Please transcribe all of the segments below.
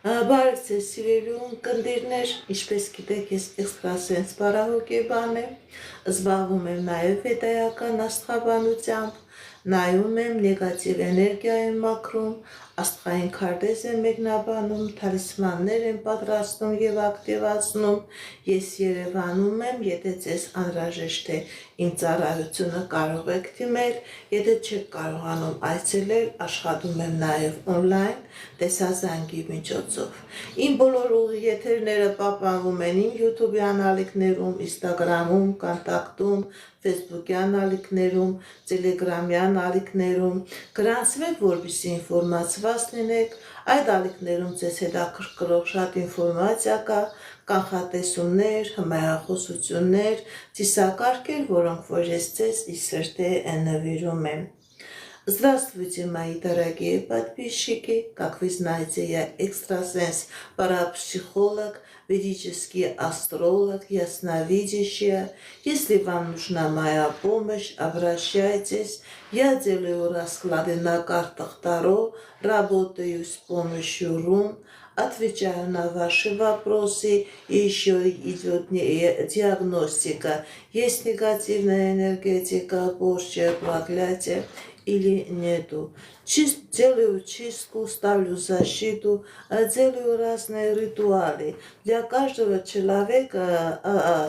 Բարև ձեզ սիրելի ունկնդիրներ, ինչպես գիտեք, ես էքստրասենս բարահոգեբան եմ, զբաղվում եմ նաև վեդայական աստղաբանությամբ, նայում եմ նեգատիվ էներգիայի մակրում, աստղային քարտեզ եմ մեկնաբանում, թալիսմաններ եմ պատրաստում և ակտիվացնում, ես Երևանում եմ, եթե ձեզ անհրաժեշտ է իմ ծառայությունը կարող եք դիմել, եթե չեք կարողանում այցելել, աշխատում եմ նաև օնլայն, տեսազանգի միջոցով։ Իմ բոլոր ուղիեթերները պահպանվում են իմ YouTube-յան ալիքներում, Instagram-ում, Contact-ում, Facebook-յան ալիքներում, Telegram-յան ալիքներում, գրանցվեք, որպեսզի ինֆորմացված լինեք, այդ ալիքներում ձեզ հետաքրքրող շատ ինֆորմացիա կա, կանխատեսումներ, հմայախոսություններ, ծիսակարգեր, որոնք որ ես ձեզ ի սրտե նվիրում եմ։ Здравствуйте, мои дорогие подписчики! Как вы знаете, я экстрасенс, парапсихолог, ведический астролог, ясновидящая. Если вам нужна моя помощь, обращайтесь. Я делаю расклады на картах Таро, работаю с помощью рун, отвечаю на ваши вопросы, и еще идет диагностика. Есть негативная энергетика, порча, проклятие или нету. Делаю чистку, ставлю защиту, делаю разные ритуалы. Для каждого человека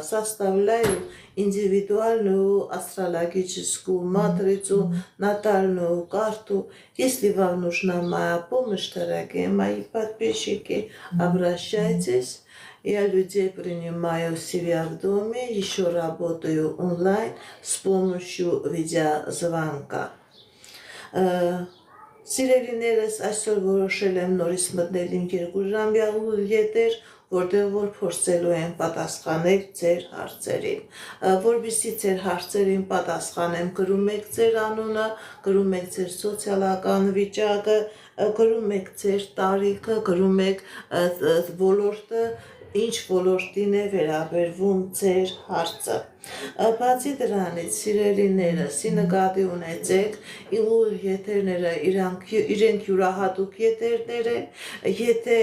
составляю индивидуальную астрологическую матрицу, натальную карту. Если вам нужна моя помощь, дорогие мои подписчики, обращайтесь. Я людей принимаю у себя в доме, еще работаю онлайн с помощью видеозвонка. Սիրելիներս, այսօր որոշել եմ նորից մտնել իմ 2 ժամյա ուղիղեթեր, որտեղ որ փորձելու եմ պատասխանել ձեր հարցերին։ Որպեսզի ձեր հարցերին պատասխանեմ, գրում եք ձեր անունը, գրում եք ձեր սոցիալական վիճակը, գրում եք ձեր տարիքը, գրում եք ոլորտը, ինչ ոլորտին է վերաբերվում ձեր հարցը։ Բացի դրանից, սիրելիներս, նկատի ունեցեք, իմ ուղիղեթերները իրենք յուրահատուկ եթերներ են, եթե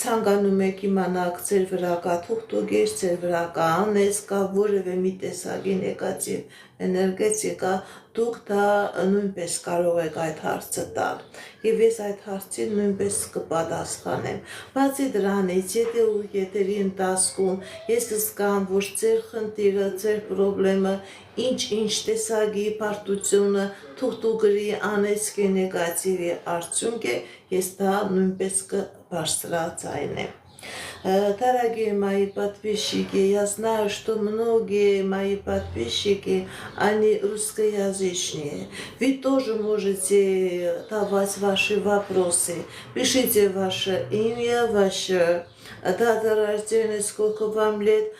ցանկանում եք իմանալ ձեր վրա կա թուղթուգիր, ձեր վրա կա անեծք, որևէ մի տեսակի նեգատիվ էներգետիկա, դուք դա նույնպես կարող եք այդ հարցը տալ եւ ես այդ հարցին նույնպես կպատասխանեմ։ Բացի դրանից, եթե ուղիղեթերի ընթացքում ես զգամ, որ ձեր խնդիրը, ձեր խնդրեմը ինչ տեսակի բարդությունը թուղթուգրի անեծքի նեգատիվի արդյունք է, ես դա нույնպես կբարձրացնեմ։ Дорогие мои подписчики, я знаю, что многие мои подписчики, они русскоязычные. Вы тоже можете давать ваши вопросы. Пишите ваше имя, ваша дата рождения, сколько вам лет,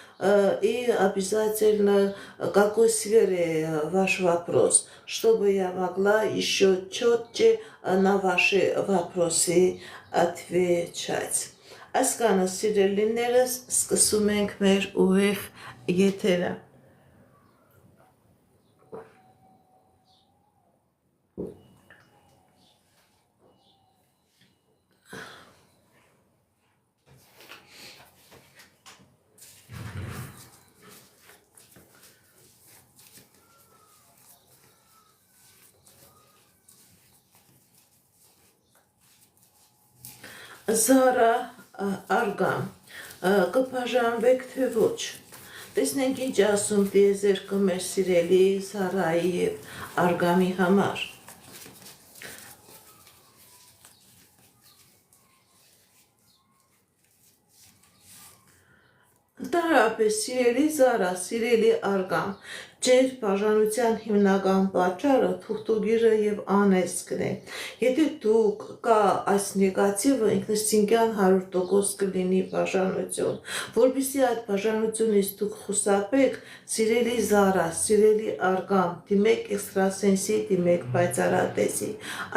и обязательно какой сфере ваш вопрос, чтобы я могла еще четче на ваши вопросы отвечать. Այսքանը սիրելիներս, սկսում ենք մեր ուղիղ եթերը։ Զարա Արգամ, կբաժանվեք թե ոչ։ Տեսնենք ինչ ասում տիեզերքը մեր սիրելի Զարայի և Արգամի համար։ Ընդհանրապես, սիրելի Զարա, սիրելի Արգամ, ձեր բաժանության հիմնական պատճառը թուղթուգիրը եւ անեծքն է։ Եթե դուք կա այս նեգատիվը, ինքնըստինքյան 100% կլինի բաժանություն։ Որպեսզի այդ բաժանությունից դուք խուսափեք, սիրելի Զարա, սիրելի Արգամ, դիմեք էքստրասենսի, դիմեք պայծառատեսի։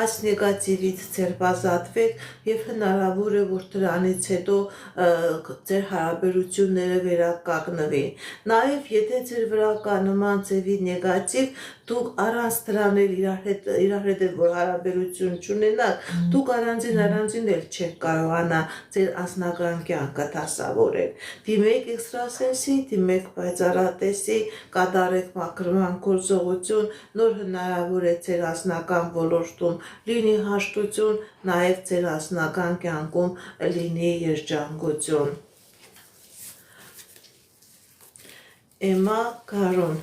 Այս նեգատիվից ձերբազատվեք եւ հնարավոր է, որ դրանից հետո ձեր հարաբերությունները վերականգնվի։ Նաեւ եթե ձեր վրա կա նման նման ձևի նեգատիվ, դուք առանց դրան էլ իրար հետ որ հարաբերություն չունենաք, դուք առանձին էլ չեք կարողանա ձեր անձնական կյանքը դասավորել։ Դիմեք էքստրասենսի, դիմեք պայծառատեսի, կատարեք մաքրման գործողություն, նոր հնարավոր է ձեր անձնական ոլորտում լինի հաշտություն, նաև ձեր անձնական կյանքում լինի երջանկություն։ Էմմա Գարուն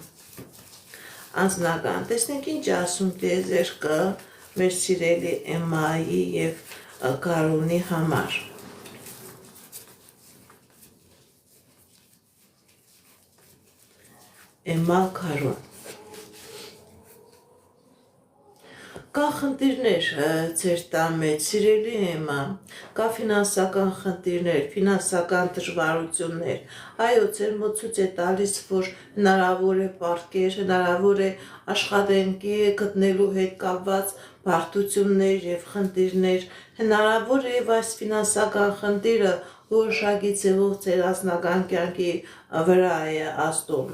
անձնական, տեսնենք ինչ ասում տիեզերքը մեր սիրելի Էմմայի և Գարունի համար։ Էմմա Գարուն Կա խնդիրներ ձեր տան մեջ, սիրելի Էմմա, կա ֆինանսական խնդիրներ, ֆինանսական դժվարություններ, այո, ձեր մոտ ցույց է տալիս, որ հնարավոր է պարտքեր, հնարավոր է աշխատանքի գտնելու հետ կապված բարդություններ և խնդիրներ, հնարավոր է այս ֆինանսական խնդիրը որոշակի ձևով ձեր անձնական կյանքի վրա է ազդում։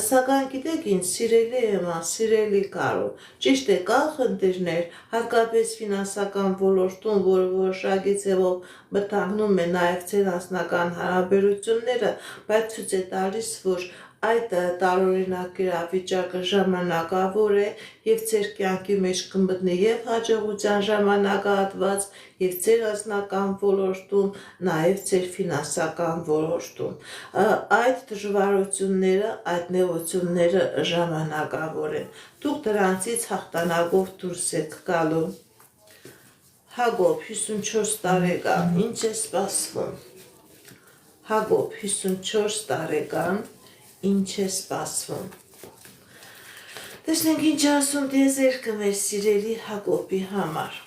Սակայն գիտեք ինչ, սիրելի Էմմա, սիրելի Գարուն, ճիշտ է, կա խնդիրներ, հատկապես ֆինանսական ոլորտում, որը որոշակի ձևով մտանգնում է նաև ձեր անձնական հարաբերությունները, բայց ցույց է տալիս, որ այդ տարօրինակ իրավիճակը ժամանակավոր է և ձեր կյանքի մեջ կմտնի և հաջողության ժամանակահատված, և ձեր անձնական ոլորտում, նաև ձեր ֆինանսական ոլորտում։ Այդ դժվարությունները, այդ նեղությունները ժամանակավոր են։ Դուք դրանցից հաղթանակով դուրս եք գալու։ Հակոբ 54 տարեկան, ինչ է սպասվում։ Հակոբ 54 տարեկան, ինչ է սպասվում։ Տեսնենք ինչ ասում տիեզերքը մեր սիրելի Հակոբի համար։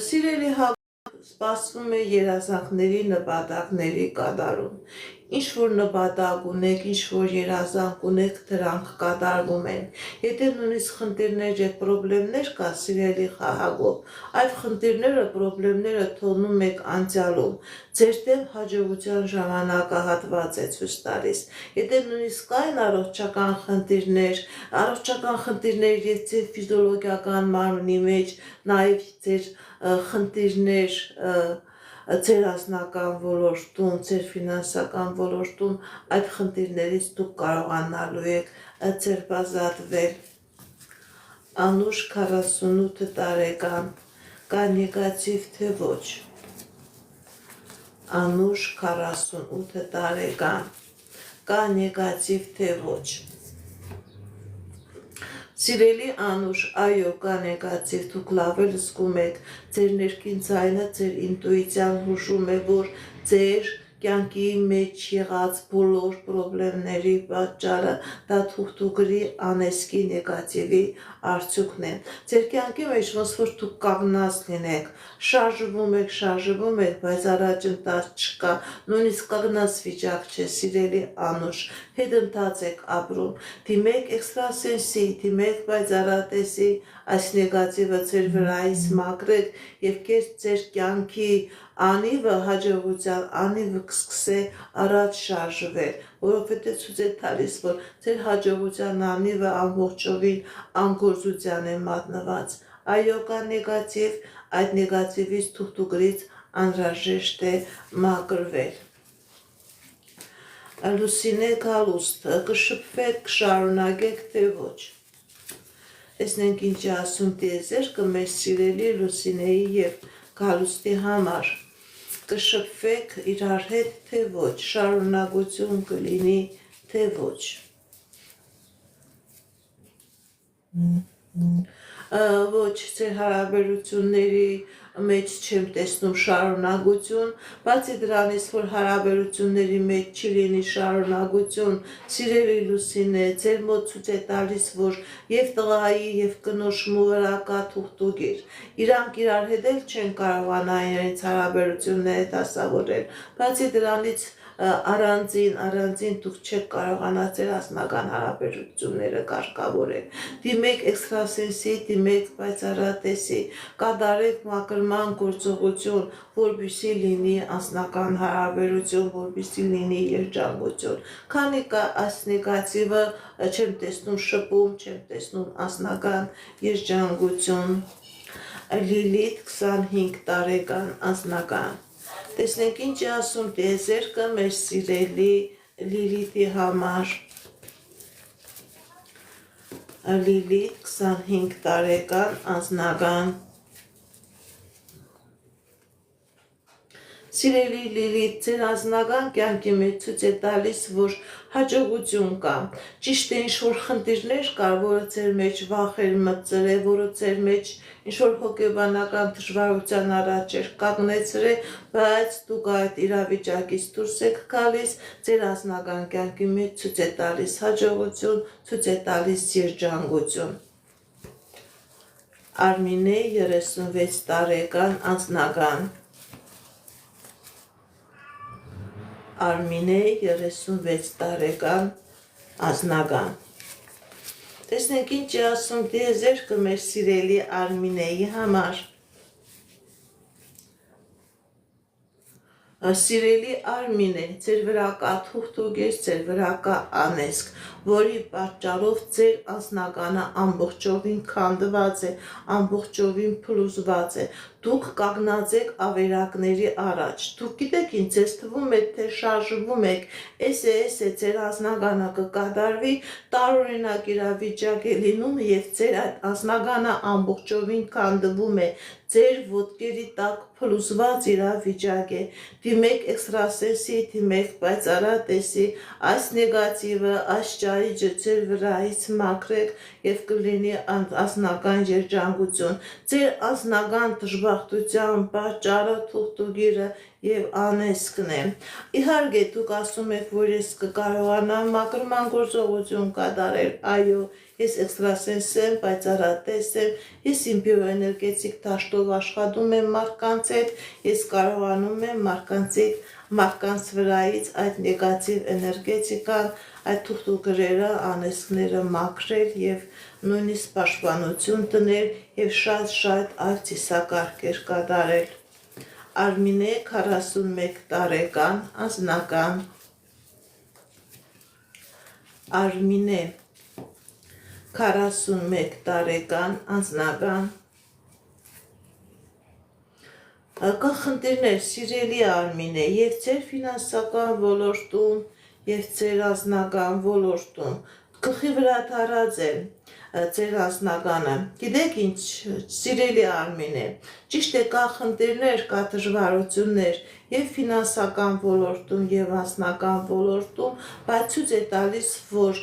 Սիրելի Հակոբ սպասվում է երազանքների նպատակների կատարում։ Ինչ որ նպատակ ունեք, ինչ որ երազանք ունեք, դրանք կատարվում են։ Եթե նույնիսկ խնդիրներ եւ պրոբլեմներ կա, սիրելի Հակոբ, այդ խնդիրները, պրոբլեմները թողնում եք անցյալում։ Ձեր դեմ հաջողության ժամանակահատված է ցույց տալիս։ Եթե նույնիսկ կային առողջական խնդիրներ եւ ձեր ֆիզիոլոգիական մարմնի մեջ, նաեւ ձեր խնդիրներ ձեր անձնական ոլորտում, ձեր ֆինանսական ոլորտում, այդ խնդիրներից դուք կարողանալու եք ձերբազատվել։ Անուշ 48 տարեկան, կա նեգատիվ թե ոչ։ Անուշ 48 տարեկան, կա նեգատիվ թե ոչ։ Սիրելի Անուշ, այո, կա նեգատիվ, դուք լավ էլ զգում եք, ձեր ներքին ձայնը, ձեր ինտուիցիան հուշում է, որ ձեր կյանքի մեջ եղած բոլոր պրոբլեմների պատճառը դա թուղթուկրի անեզքի նեգատիվի արդյունքն է։ Ձեր կյանքի մեջ ոնց որ դուք կանգնած լինեք, շարժվում եք, բայց առաջընթաց չկա, նույնիսկ կանգնած վիճակ չէ, սիրելի Անուշ, հետընթաց եք ապրում։ Դիմեք էքստրասենսի, դիմեք պայծառատեսի, այս նեգատիվը ձեր վրայից մաքրեք և ձեր կյանքի անիվը, հաջողության անիվը կսկսե առաջ շարժվել, որովհետև ցույց է տալիս, որ ձեր հաջողության անիվը ամբողջովին անգործության է մատնված։ Այո, կա նեգատիվ, այդ նեգատիվից թուղթուկրից անհրաժեշտ է մաքրվել։ Լուսինե Գալուստ, կշփվեք, կշարունակեք թե ոչ։ Տեսնենք ինչ ասում տիեզերքը մեր սիրելի Լուսինեի և Գալուստի համար։ Կշփվեք իրար հետ թե ոչ, շարունակություն կլինի թե ոչ։ Ոչ, ձեր հարաբերությունների մեջ չեմ տեսնում շարունակություն, բացի դրանից, որ հարաբերությունների մեջ չի լինի շարունակություն, սիրելի Լուսինե, ձեր մոտ ցույց է տալիս, որ և տղայի և կնոջի վրա կա թուղթուկիր։ Իրանք իրար հետ էլ չեն կարողանա իրենց հարաբերությունները դասավորել, բացի դրանից առանձին դուք չեք կարողանա ձեր անձնական հարաբերությունները կարգավորել։ Դիմեք էքստրասենսի, դիմեք պայծառատեսի, կատարեք մաքրման գործողություն, որպեսզի լինի անձնական հարաբերություն, որպեսզի լինի երջանկություն։ Քանի կա այս նեգատիվը, չեմ տեսնում շփում, չեմ տեսնում անձնական երջանկություն։ Լիլիթ 25 տարեկան անձնական։ Տեսնենք ինչ է ասում տիեզերքը մեր սիրելի Լիլիթի համար։ Լիլիթ 25 տարեկան անձնական։ Սիրելի Լիլիթ, ձեր անձնական կյանքի մեջ ցույց է տալիս, որ հաջողություն կա։ Ճիշտ է, ինչ-որ խնդիրներ կար, որը ձեր մեջ վախեր մտցրել, որը ձեր մեջ ինչ-որ հոգեբանական դժվարության առաջ էր կանգնեցրել, բայց դուք այդ իրավիճակից դուրս եք գալիս, ձեր անձնական կյանքի մեջ ցույց է տալիս հաջողություն, ցույց է տալիս երջանկություն։ Արմինե 36 տարեկան անձնական։ Արմինե 36 տարեկան անձնական։ Տեսնենք ինչ է ասում տիեզերքը մեր սիրելի Արմինեի համար։ Սիրելի Արմինե, ձեր վրա կա թուղթուկես, ձեր վրա կա անեծք, որի պատճառով ձեր անձնականը ամբողջովին քանդված է, ամբողջովին փլուզված է։ Դուք կանգնած եք ավերակների առաջ։ Դուք գիտեք ինչ ձեզ թվում է, թե շարժվում եք, էս է ձեր անձնականը կկատարվի, տարօրինակ իրավիճակ է լինում եւ ձեր այդ անձնականը ամբողջովին քանդվում է, ձեր ոտքերի տակ փլուզված իրավիճակ է։ Դիմեք էքստրասենսի, դիմեք պայծառատեսի, այս նեգատիվը, այս ճահիճը ձեր վրայից մաքրեք եւ կլինի անձնական երջանկություն։ Ձեր անձնական դժբախտության պատճառը թուղթուկիրը եւ անեծքն է։ Իհարկե դուք ասում եք, որ ես կկարողանամ մաքրման գործողություն կատարել, այո, ես էքստրասենս եմ, պայծառատես եմ, ես իմ բիոէներգետիկ դաշտով աշխատում եմ մարդկանց հետ, ես կարողանում եմ մարդկանց վրայից այդ նեգատիվ էներգետիկան, այդ թուղթուկրերը, անեծքները մաքրել եւ նույնիսկ պաշտպանություն տնել եւ շատ այլ ծիսակարգեր կատարել։ Արմինե 41 տարեկան անձնական։ Արմինե 41 տարեկան անձնական։ Կա խնդիրներ, սիրելի Արմինե, եւ ձեր ֆինանսական ոլորտում, եւ ձեր անձնական ոլորտում գլխի վրա թարած է ձեր անձնականը։ Գիտեք ինչ, սիրելի Արմինե, ճիշտ է, կա խնդիրներ, կա դժվարություններ եւ ֆինանսական ոլորտում եւ անձնական ոլորտում, բայց ցույց է տալիս, որ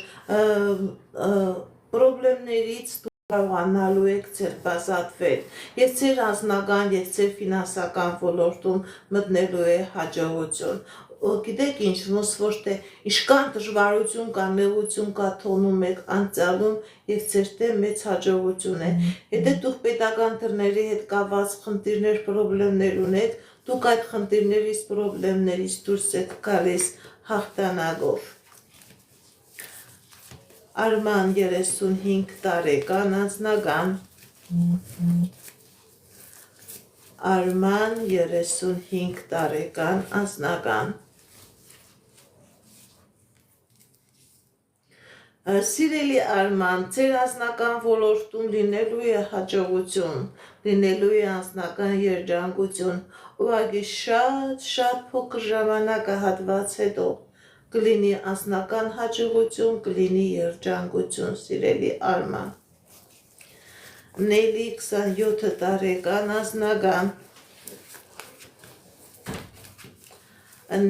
պրոբլեմներից կարողանալու եք ձերբազատվել եւ ձեր անձնական եւ ձեր ֆինանսական ոլորտում մտնելու է հաջողություն։ Գիտեք ինչ, ոնց որ թե ինչքան դժվարություն կա, նեղություն կա, թողնում եք անցյալում եւ ձեր դեմ մեծ հաջողություն է։ Եթե դուք պետական դռների հետ կապված խնդիրներ, պրոբլեմներ ունեք, դուք այդ խնդիրներից, պրոբլեմներից դուրս եք գալիս հաղթանակով։ Արման 35 տարեկան անձնական։ Արման 35 տարեկան անձնական։ Սիրելի Արման, ձեր անձնական ոլորտում լինելու է հաջողություն, լինելու է անձնական երջանկություն, ուղղակի շատ փոքր ժամանակահատված հետո կլինի անձնական հաջողություն, կլինի երջանկություն, սիրելի Արման։ Նելի 27 տարեկան անձնական։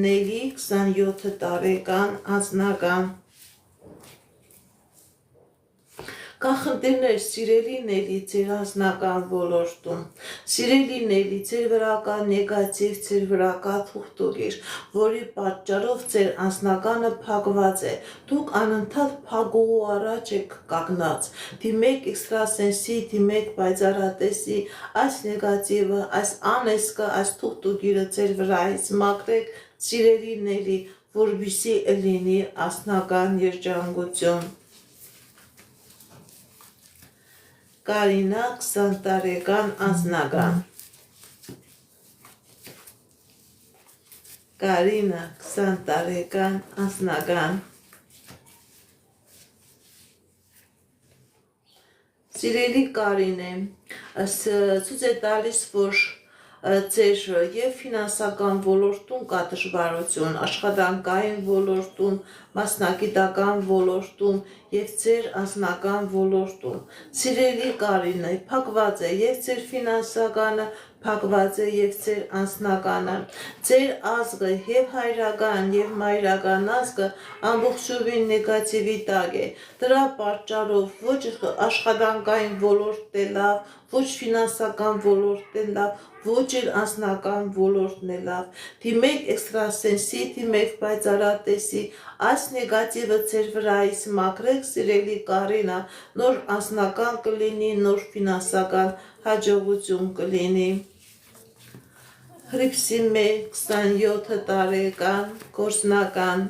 Նելի 27 տարեկան անձնական։ Կա խնդիրներ, սիրելի Նելի, ձեր անձնական ոլորտում։ Սիրելի Նելի, ձեր վրա կա նեգատիվ, ձեր վրա կա թուղթուկիր, որի պատճառով ձեր անձնականը փակված է։ Դուք անընդհատ փակողու առաջ եք կանգնած։ Դիմեք էքստրասենսի, դիմեք պայծառատեսի, այս նեգատիվը, այս անեծքը, այս թուղթուկիրը ձեր վրայից մաքրեք, սիրելի Նելի, որպեսզի լինի անձնական երջանկություն։ Կարինա 20 տարեկան անձնական։ Կարինա 20 տարեկան անձնական։ Սիրելի Կարինե, ցույց է տալիս, որ ձեր եւ ֆինանսական ոլորտում կա դժվարություն, աշխատանքային ոլորտում, մասնագիտական ոլորտում եւ ձեր անձնական ոլորտում։ Սիրելի Կարինե, փակված է եւ ձեր ֆինանսականը, փակված է եւ ձեր անձնականը։ Ձեր ազգը եւ հայրական եւ մայրական ազգը ամբողջովին նեգատիվի տակ է։ Դրա պատճառով ոչ աշխատանքային ոլորտն է լավ, ոչ ֆինանսական ոլորտն է լավ, ոչ էլ անձնական ոլորտն է լավ։ Դիմեք էքստրասենսի, դիմեք պայծառատեսի, այս նեգատիվը ձեր վրայից մաքրեք, սիրելի Կարինա, նոր անձնական կլինի, նոր ֆինանսական հաջողություն կլինի։ Հրիփսիմե 27 տարեկան գործնական։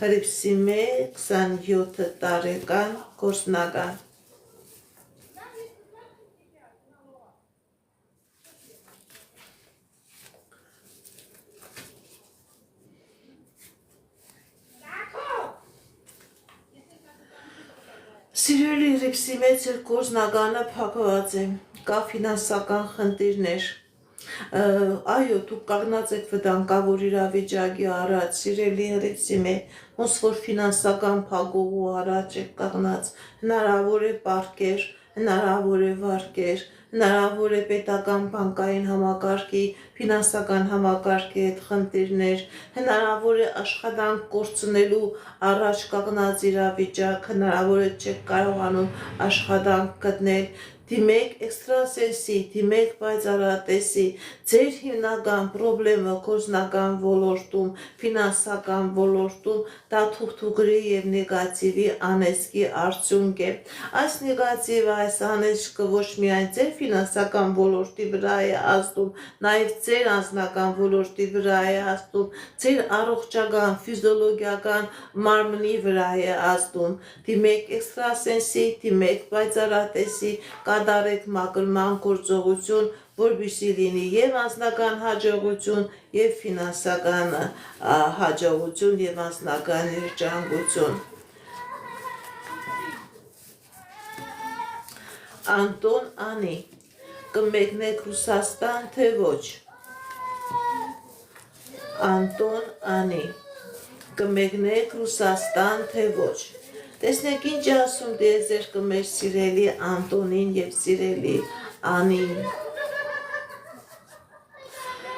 Հրիփսիմե 27 տարեկան գործնական։ Սիրելի Հրիփսիմե, ձեր գործնականը փակված է, կա ֆինանսական խնդիրներ։ Այո, դուք կանգնած եք վտանգավոր իրավիճակի առաջ, սիրելի Հրիփսիմե, ոնց որ ֆինանսական փակողու առաջ եք կանգնած, հնարավոր է պառկեր, հնարավոր է վարկեր, հնարավոր է պետական բանկային համակարգի, ֆինանսական համակարգի հետ խնդիրներ, հնարավոր է աշխատանք կորցնելու առաջ կանգնած իրավիճակ, հնարավոր է չեք կարողանում աշխատանք գտնել։ Դիմեք էքստրասենսի, դիմեք պայծառատեսի, ձեր հիմնական պրոբլեմը գործնական ոլորտում, ֆինանսական ոլորտում դա թուղթուկրի եւ նեգատիվի անեծքի արդյունք է։ Այս նեգատիվը, այս անեծքը ոչ միայն ձեր ֆինանսական ոլորտի վրա է ազդում, նաեւ ձեր անձնական ոլորտի վրա է ազդում, ձեր առողջական, ֆիզիոլոգիական մարմնի վրա է ազդում։ Դիմեք էքստրասենսի, դիմեք պայծառատեսի, կատարեք մաքրման գործողություն, որպեսզի լինի եւ անձնական հաջողություն, եւ ֆինանսական հաջողություն, եւ անձնական երջանկություն։ Անտոն Անի, կմեկնեք Ռուսաստան, թե ոչ։ Անտոն Անի, կմեկնեք Ռուսաստան, թե ոչ։ Տեսնեք ինչ է ասում դիեզերքը մեր սիրելի Անտոնին եւ սիրելի Անին։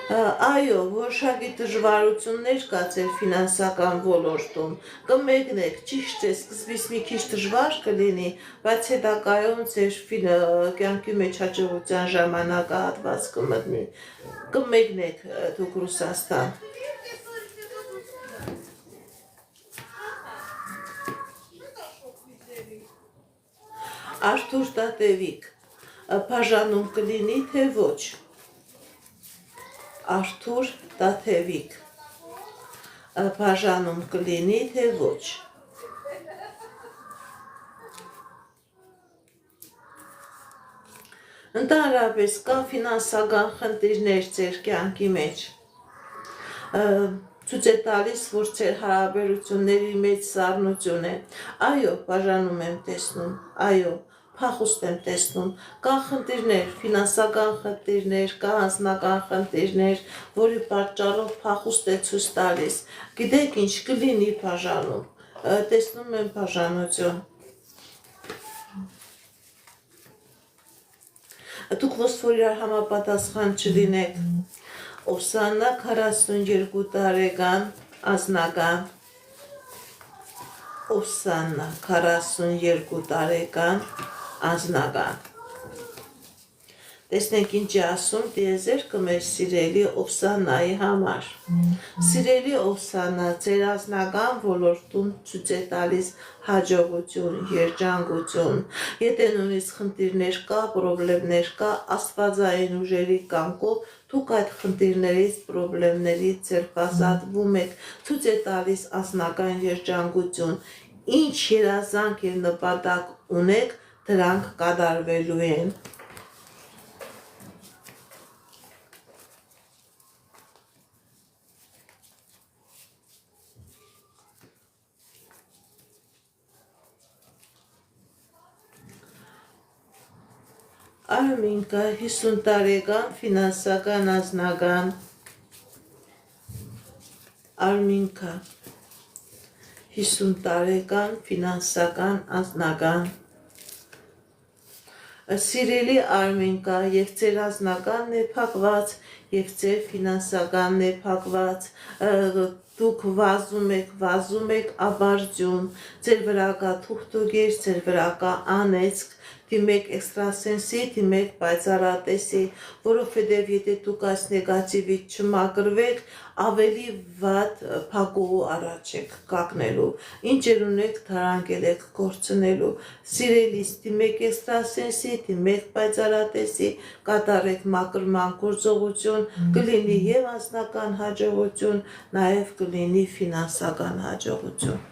Այո, որոշակի դժվարություններ կա ձեր ֆինանսական ոլորտում, կմեկնեք, ճիշտ է, սկզբից մի քիչ դժվար կլինի, բայց հետագայում ձեր կյանքի մեջ հաջողության ժամանակահատված կմտնի, կմեկնեք դուք Ռուսաստան։ Արթուր Տատևիկ, բաժանում կլինի, թե ոչ։ Արթուր Տատևիկ, բաժանում կլինի, թե ոչ։ Ընդհանրապես կա ֆինանսական խնդիրներ ձեր կյանքի մեջ։ Ցույց է տալիս, որ ձեր հարաբերությունների մեջ սառնություն է։ Այո, բաժանում եմ տեսնում, այո, փախուստ եմ տեսնում, կա խնդիրներ, ֆինանսական խնդիրներ, կա անձնական խնդիրներ, որի պատճառով փախուստ է ցույց տալիս։ Գիտեք ինչ կլինի բաժանում, տեսնում եմ բաժանություն։ Դուք ոնց որ իրար համապատասխան չլինեք։ Օսաննա 42 տարեկան անձնական։ Օսաննա 42 տարեկան անձնական։ Տեսնենք ինչ է ասում տիեզերքը մեր սիրելի Օվսանայի համար։ Սիրելի Օվսանա, ձեր անձնական ոլորտում ցույց է տալիս հաջողություն, երջանկություն։ Եթե նույնիսկ խնդիրներ կա, պրոբլեմներ կա, աստվածային ուժերի կամքով դուք այդ խնդիրներից, պրոբլեմներից ձերբազատվում եք, ցույց է տալիս անձնական երջանկություն։ Ինչ երազանք եւ նպատակ ունեք, դրանք կատարվելու են։ Արմինկա 50 տարեկան ֆինանսական անձնական Արմինկա 50 տարեկան ֆինանսական անձնական Սիրելի Արմինկա, եւ ձեր անձնականն է փակված, եւ ձեր ֆինանսականն է փակված, դուք վազում եք աբարձյուն, ձեր վրա կա թուղթուգիր, ձեր վրա կա անեծք, դիմեք էքստրասենսի, դիմեք պայծառատեսի, որովհետև եթե դուք այս նեգատիվից չմաքրվեք, ավելի վատ փակուղու առաջ եք կանգնելու, ինչեր ունեք դրանքել եք կորցնելու, սիրելիս դիմեք էքստրասենսի, դիմեք պայծառատեսի, կատարեք մաքրման գործողություն, կլինի եւ անձնական հաջողություն, նաեւ կլինի ֆինանսական հաջողություն։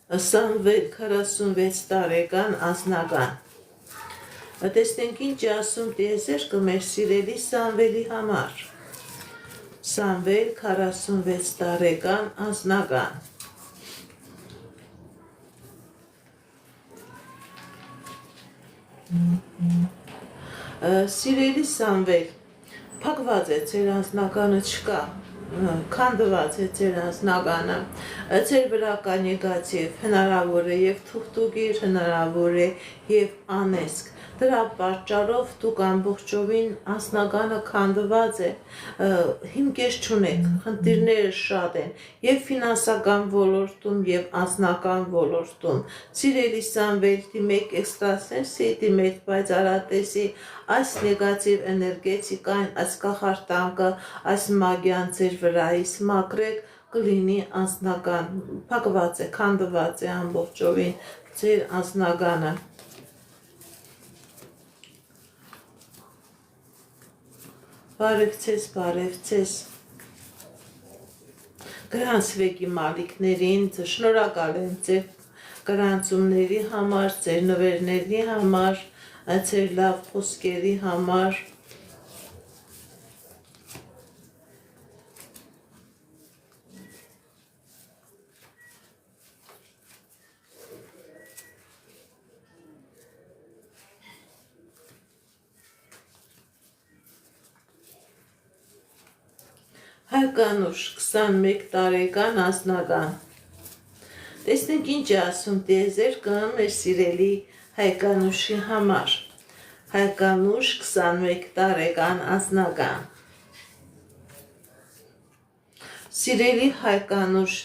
Սամվել 46 տարեկան անձնական Տեսնենք ինչ է ասում տիեզերքը մեր սիրելի Սամվելի համար Սամվել 46 տարեկան անձնական Սիրելի Սամվել փակված է ձեր անձնականը չկա քանդված է ձեր անձնականը, ձեր վրա կա նեգատիվ, հնարավոր է եւ թուղթուգիր, հնարավոր է եւ անեծք, դրա պատճառով դուք ամբողջովին անձնականը քանդված է, հիմքեր չունեք, խնդիրները շատ են եւ ֆինանսական ոլորտում եւ անձնական ոլորտում, սիրելի Սամվել, դիմեք էքստրասենսի, դիմեք պայծառատեսի, այս նեգատիվ էներգետիկան, այս կախարդանքը, այս մագիան ձեր վրայից մաքրեք, կլինի անձնական, փակված է, քանդված է ամբողջովին ձեր անձնականը։ Բարև Գրանցվեկի մալիքներին, շնորհակալ եմ ձեր գրանցումների համար, ձեր նվերների համար, ձեր լավ խոսքերի համար։ Հայկանուշ 21 տարեկան անձնական Տեսնենք ինչ է ասում տիեզերքը մեր սիրելի Հայկանուշի համար Հայկանուշ 21 տարեկան անձնական Սիրելի Հայկանուշ,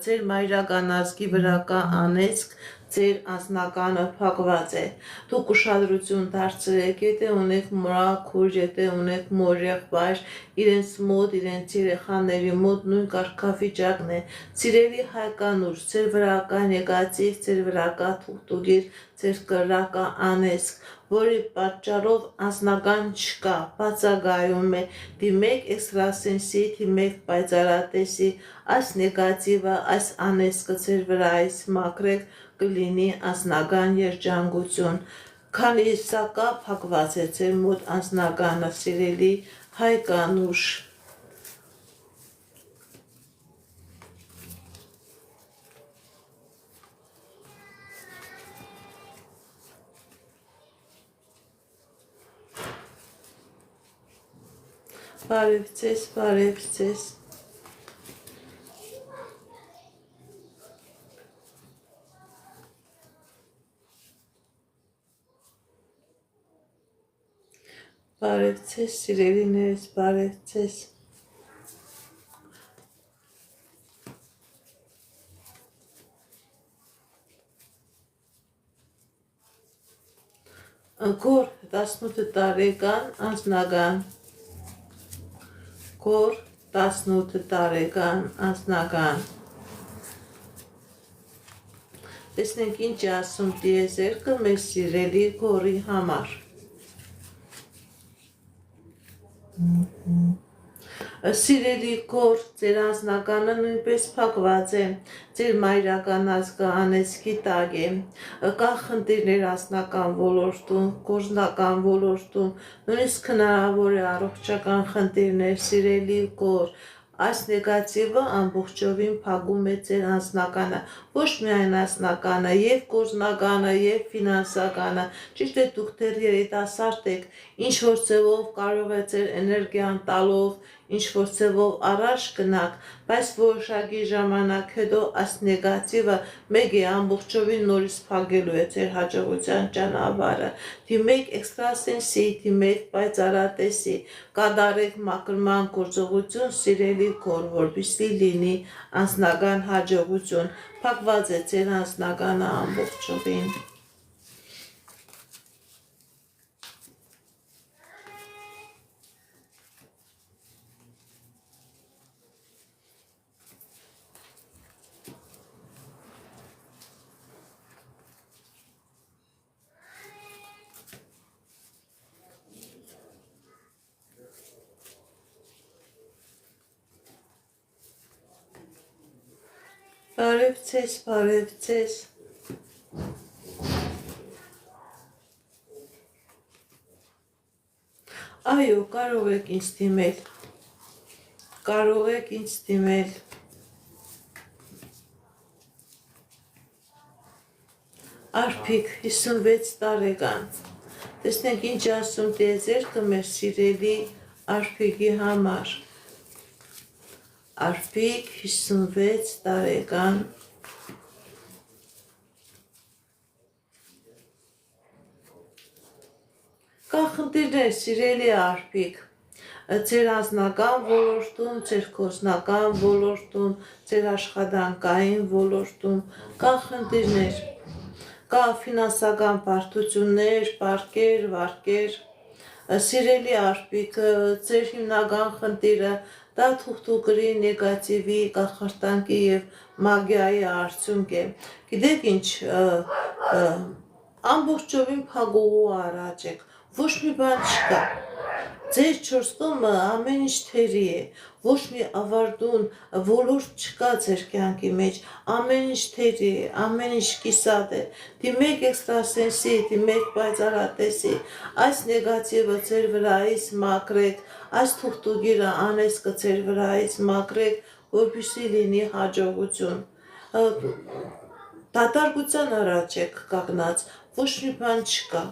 ձեր մայրական ազգի վրա կա անեծք, ձեր անձնականը փակված է, դուք ուշադրություն դարձրեք, եթե ունեք մորաքուր, եթե ունեք մոր եղբայր, իրենց մոտ, իրենց երեխաների մոտ նույն կարգավիճակն է, սիրելի Հայկանուշ, ձեր վրա կա նեգատիվ, ձեր վրա կա թուղթուգիր, ձեր վրա կա անեծք, որի պատճառով անձնական չկա, բացակայում է, դիմեք էքստրասենսի, դիմեք պայծառատեսի, այս նեգատիվը, այս անեծքը ձեր վրայից մաքրեք, կլինի անձնական երջանկություն, քանի սա կա փակված է ձեր մոտ անձնականը, սիրելի Հայկանուշ։ Բարև ձեզ։ Բարև ձեզ, սիրելիներս, բարև ձեզ։ Գոր 18 տարեկան անձնական, Գոր 18 տարեկան անձնական, տեսնենք ինչ ասում տիեզերքը մեր սիրելի Գորի համար։ Սիրելի Գոր, ձեր անձնականը նույնպես փակված է, ձեր մայրական ազգը անեծքի տակ է, կա խնդիրներ անձնական ոլորտում, գործնական ոլորտում, նույնիսկ հնարավոր է առողջական խնդիրներ, սիրելի Գոր, այս նեգատիվը ամբողջովին փակում է ձեր անձնականը, ոչ միայն անձնականը, եւ գործնականը, եւ ֆինանսականը, ճիշտ է դուք դեռ երիտասարդ եք, ինչ որ ձևով կարող է ձեր էներգիան տալով, ինչ որ ձևով առաջ գնաք, բայց որոշակի ժամանակ հետո այս նեգատիվը մեկ է ամբողջովին նորից փակելու է ձեր հաջողության ճանապարհը, դիմեք էքստրասենսի, դիմեք պայծառատեսի, կատարեք մաքրման գործողություն, սիրելի Գոր, որպեսզի լինի անձնական հաջողություն, փակված է ձեր անձնականը ամբողջովին։ Բարև ձեզ, բարև ձեզ։ Այո, կարող եք ինձ դիմել, կարող եք ինձ դիմել։ Արփիկ 56 տարեկան, տեսնենք ինչ ասում տիեզերքը մեր սիրելի Արփիկի համար։ Արփիկ 56 տարեկան, կա խնդիրներ, սիրելի Արփիկ, ձեր անձնական ոլորտում, ձեր գործնական ոլորտում, ձեր աշխատանքային ոլորտում, կա խնդիրներ, կա ֆինանսական բարդություններ, պարկեր, վարկեր, սիրելի Արփիկ, ձեր հիմնական խնդիրը դա թուղթուկրի նեգատիվի, կախարդանքի եւ մագիայի արդյունք է։ Գիտեք ինչ, ամբողջովին փակուղու առաջ եք, ոչ մի բան չկա։ Ձեր 4 կողմը ամեն ինչ թերի է, ոչ մի ավարտուն ոլորտ չկա ձեր կյանքի մեջ, ամեն ինչ թերի է, ամեն ինչ կիսատ է, դիմեք էքստրասենսի, դիմեք պայծառատեսի, այս նեգատիվը ձեր վրայից մաքրեք, այս թուղթուկիրը անեծքը ձեր վրայից մաքրեք, որպեսզի լինի հաջողություն, դատարկության առաջ եք կանգնած, ոչ մի բան չկա։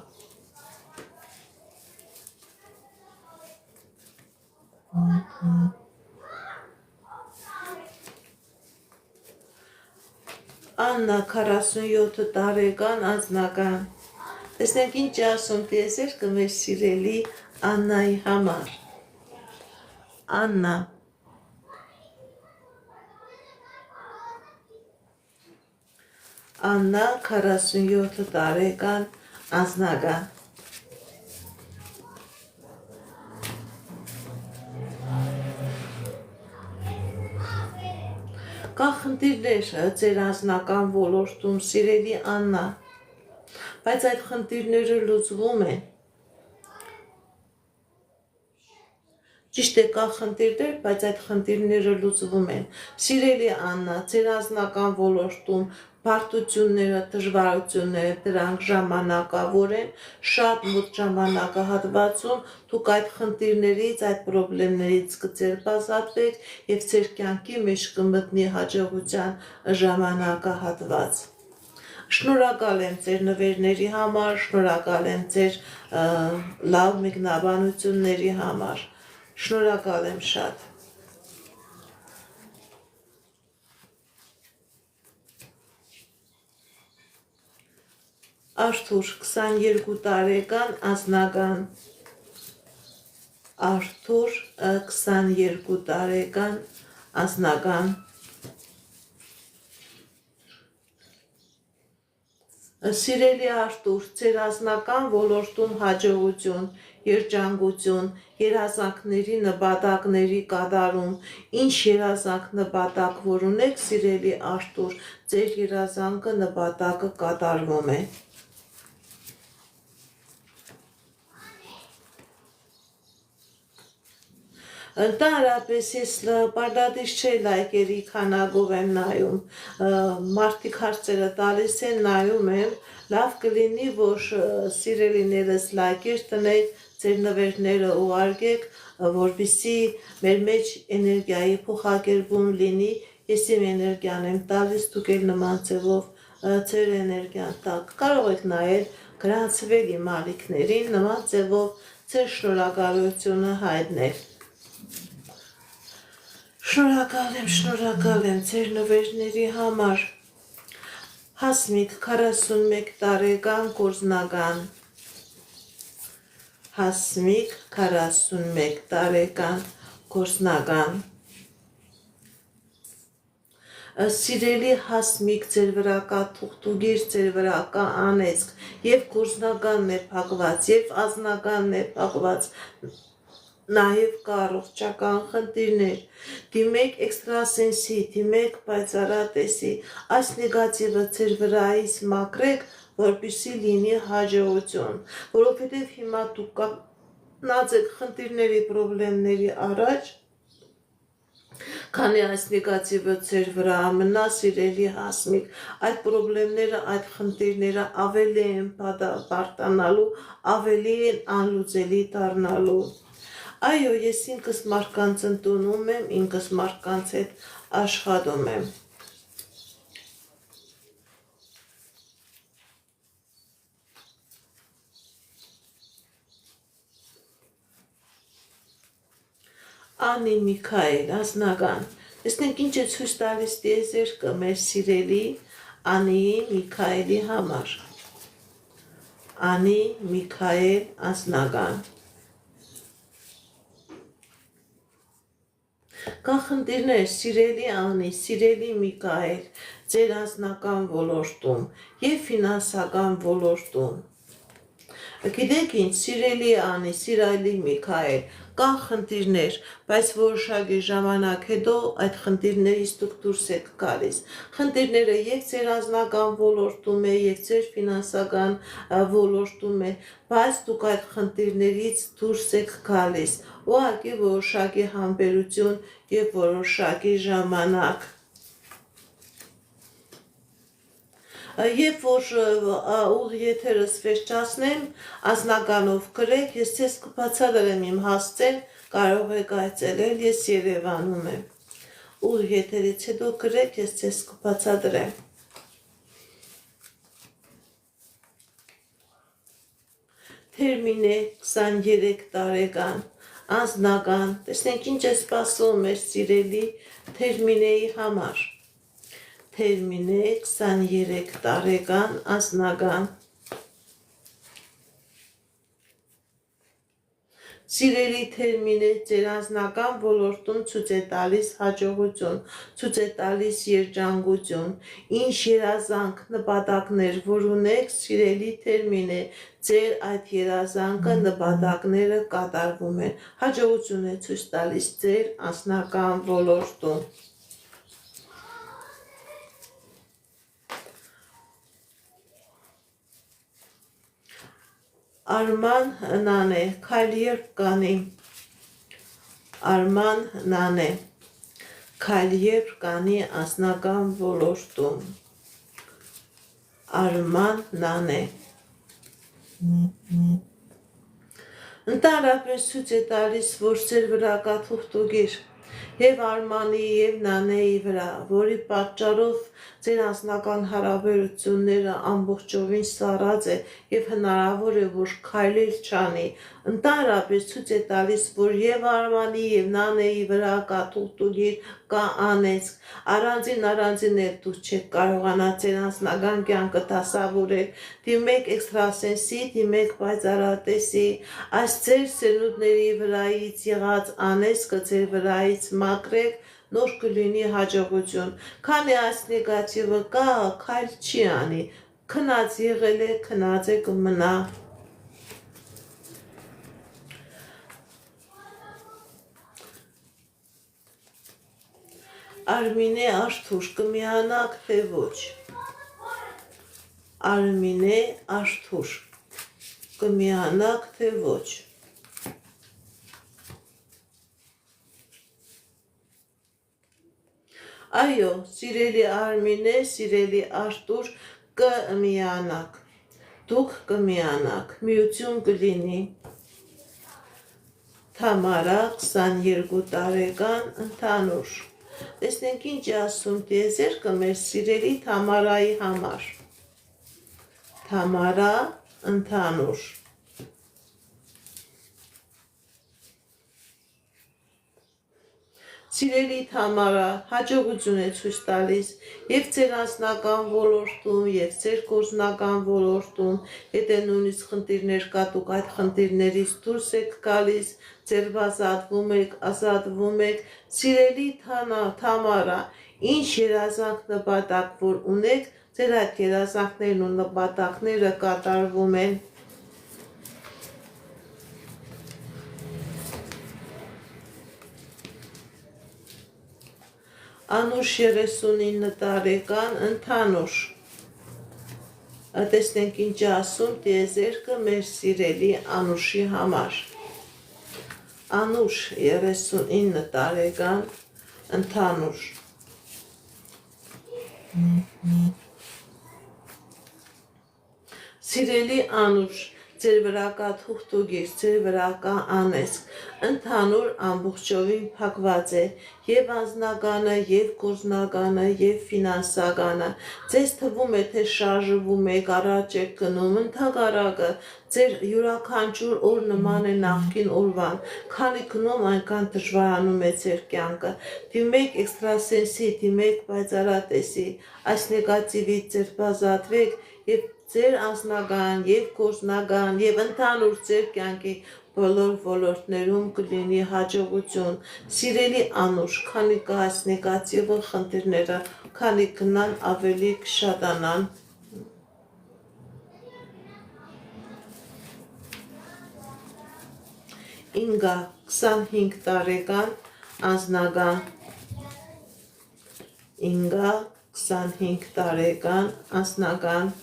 Աննա 47 տարեկան անձնական, տեսնենք ինչ ասում տիեզերքը մեր սիրելի Աննայի համար։ Աննա Աննա 47 տարեկան անձնական, կա խնդիրներ ձեր անձնական ոլորտում, սիրելի Աննա, բայց այդ խնդիրները լուծվում են։ Ճիշտ է, կա խնդիրներ, բայց այդ խնդիրները լուծվում են։ Սիրելի Աննա, ձեր անձնական ոլորտում բարդությունները, դժվարությունները, դրանք ժամանակավոր են, շատ մոտ ժամանակահատվածում դուք այդ խնդիրներից, այդ պրոբլեմներից կձերբազատվեք եւ ձեր կյանքի մեջ կմտնի հաջողության ժամանակահատված։ Շնորհակալ եմ ձեր նվերների համար, շնորհակալ եմ ձեր լավ մեկնաբանությունների համար, շնորհակալ եմ շատ։ Արթուր 22 տարեկան անձնական, Արթուր 22 տարեկան անձնական Սիրելի Արթուր, ձեր անձնական ոլորտում հաջողություն, երջանկություն, երազանքների նպատակների կատարում, ինչ երազանք նպատակ որ ունեք, սիրելի Արթուր, ձեր երազանքը նպատակը կատարվում է։ Ընդհանրապես ես պարտադիր չէ լայքերի քանակով եմ նայում, մարդիկ հարցերը տալիս են, նայում եմ, լավ կլինի, որ սիրելիներս լայքեր տնեք, ձեր նվերները ուղարկեք, որպեսզի մեր մեջ էներգիայի փոխակերպում լինի, ես իմ էներգիան եմ տալիս, դուք էլ նման ձևով ձեր էներգիան տաք, կարող եք նայել, գրանցվել իմ ալիքներին, նման ձևով ձեր շնորհակալությունը հայտնել։ Շնորհակալ եմ ձեր նվերների համար։ Հասմիկ 41 տարեկան գործնական։ Հասմիկ 41 տարեկան գործնական։ Սիրելի Հասմիկ, ձեր վրա կա թուղթուգիր, ձեր վրա կա անեծք, եւ գործնականն է փակված, եւ ազնականն է փակված։ Նաև կա առողջական խնդիրներ, դիմեք էքստրասենսի, դիմեք պայծառատեսի, այս նեգատիվը ձեր վրայից մաքրեք, որպեսզի լինի հաջողություն, որովհետև հիմա դուք կանգնած եք խնդիրների, պրոբլեմների առաջ, քանի այս նեգատիվը ձեր վրա մնա, սիրելի Հասմիկ, այդ պրոբլեմները, այդ խնդիրները ավելի են բարդանալու, ավելի են անլուծելի դառնալու։ Այո, ես ինքս մարդկանց ընդունում եմ, ինքս մարդկանց հետ աշխատում եմ։ Անի Միքայել, անձնական։ Տեսնենք ինչ է ցույց տալիս տիեզերքը մեր սիրելի Անիի Միքայելի համար։ Անի Միքայել, անձնական։ Կան խնդիրներ, սիրելի Անի, սիրելի Միքայել, ձեր անձնական ոլորտում եւ ֆինանսական ոլորտում։ Գիտեք ինչ, սիրելի Անի, սիրելի Միքայել, կան խնդիրներ, բայց որոշակի ժամանակ հետո այդ խնդիրներից դուք դուրս եք գալիս։ Խնդիրները եւ ձեր անձնական ոլորտում է, եւ ձեր ֆինանսական ոլորտում է, բայց դուք այդ խնդիրներից դուրս եք գալիս։ Ուղղակի որոշակի համբերություն եւ որոշակի ժամանակ։ Երբ որ ուղ եթերս վերջացնեմ, անձնականով գրեք, ես ձեզ կբացատրեմ իմ հասցեն, կարող եք այցելել, ես Երևանում եմ։ Ուղ եթերից հետո գրեք, ես ձեզ կբացատրեմ։ Թերմինե 23 տարեկան, անձնական, տեսնենք ինչ է սպասում մեր սիրելի Թերմինեի համար։ Թերմինե 23 տարեկան, անձնական։ Սիրելի Թերմինե, ձեր անձնական ոլորտում ցույց է տալիս հաջողություն, ցույց է տալիս երջանկություն, ինչ երազանք, նպատակներ, որ ունեք, սիրելի Թերմինե, ձեր այդ երազանքը, նպատակները կատարվում են, հաջողություն է ցույց տալիս ձեր անձնական ոլորտում։ Արման Նանե, քայլ երբ կանի։ Արման Նանե, քայլ երբ կանի անձնական ոլորտում։ Արման Նանե։ Ընդհանրապես ցույց է տալիս, որ ձեր վրա կա թուղթուգիր։ եւ Արմանի եւ Նանեի վրա, որի պատճառով ձեր անձնական հարաբերությունները ամբողջովին սառած է եւ հնարավոր է որ քայլել չանի, ընդհանրապես ցույց է տալիս որ եւ Արմանի եւ Նանեի վրա կա թուղթուգիր, կա անեծք, առանձին է դուք չեք կարողանա ձեր անձնական կյանքը դասավորել, դիմեք էքստրասենսի, դիմեք պայծառատեսի, այս ձեր սերունդների վրայից եղած անեծքը ձեր վրայից մաքրեք, նոր կլինի հաջողություն, քանի այս նեգատիվը կա, քայլ չի անի, քնած եղել է, քնած է կմնա։ Արմինե Արթուր կմիանաք թե ոչ։ Արմինե Արթուր կմիանաք թե ոչ։ Այո, սիրելի Արմինե, սիրելի Արթուր, կմիանաք, դուք կմիանաք, միություն կլինի։ Թամարա 22 տարեկան ընդհանուր։ Տեսնենք ինչ ասում տիեզերքը մեր սիրելի Թամարայի համար։ Թամարա ընդհանուր։ Սիրելի Թամարա, հաջողություն է ցույց տալիս եւ ձեր անձնական ոլորտում եւ ձեր գործնական ոլորտում, եթե նույնիսկ խնդիրներ կա, դուք այդ խնդիրներից դուրս եք գալիս, ձեր ազատվում եք, սիրելի Թամարա, ինչ երազանք նպատակ որ ունեք, ձեր այդ երազանքներն ու նպատակները կատարվում են։ Անուշ 39 տարեկան ընդհանուր։ Տեսնենք ինչ ասում տիեզերքը մեր սիրելի Անուշի համար։ Անուշ 39 տարեկան ընդհանուր։ Սիրելի Անուշ, ձեր վրա կա թուղթուգիր, ձեր վրա կա անեծք, ընդհանուր ամբողջովին փակված է եւ անձնականը, եւ գործնականը, եւ ֆինանսականը, ձեզ թվում է թե շարժվում եք, առաջ եք գնում, ընդհակառակը ձեր յուրաքանչյուր օր նման է նախկին օրվան, քանի գնում այնքան դժվարանում է ձեր կյանքը, դիմեք էքստրասենսի, դիմեք պայծառատեսի, այս նեգատիվից ձերբազատվեք եւ ձեր անձնական եւ գործնական եւ ընդհանուր ձեր կյանքի բոլոր ոլորտներում կլինի հաջողություն։ Սիրելի Անուշ, քանի կա այս նեգատիվը խնդիրները, քանի գնան ավելի կշատանան։ Ինգա 25 տարեկան անձնական։ Ինգա 25 տարեկան անձնական։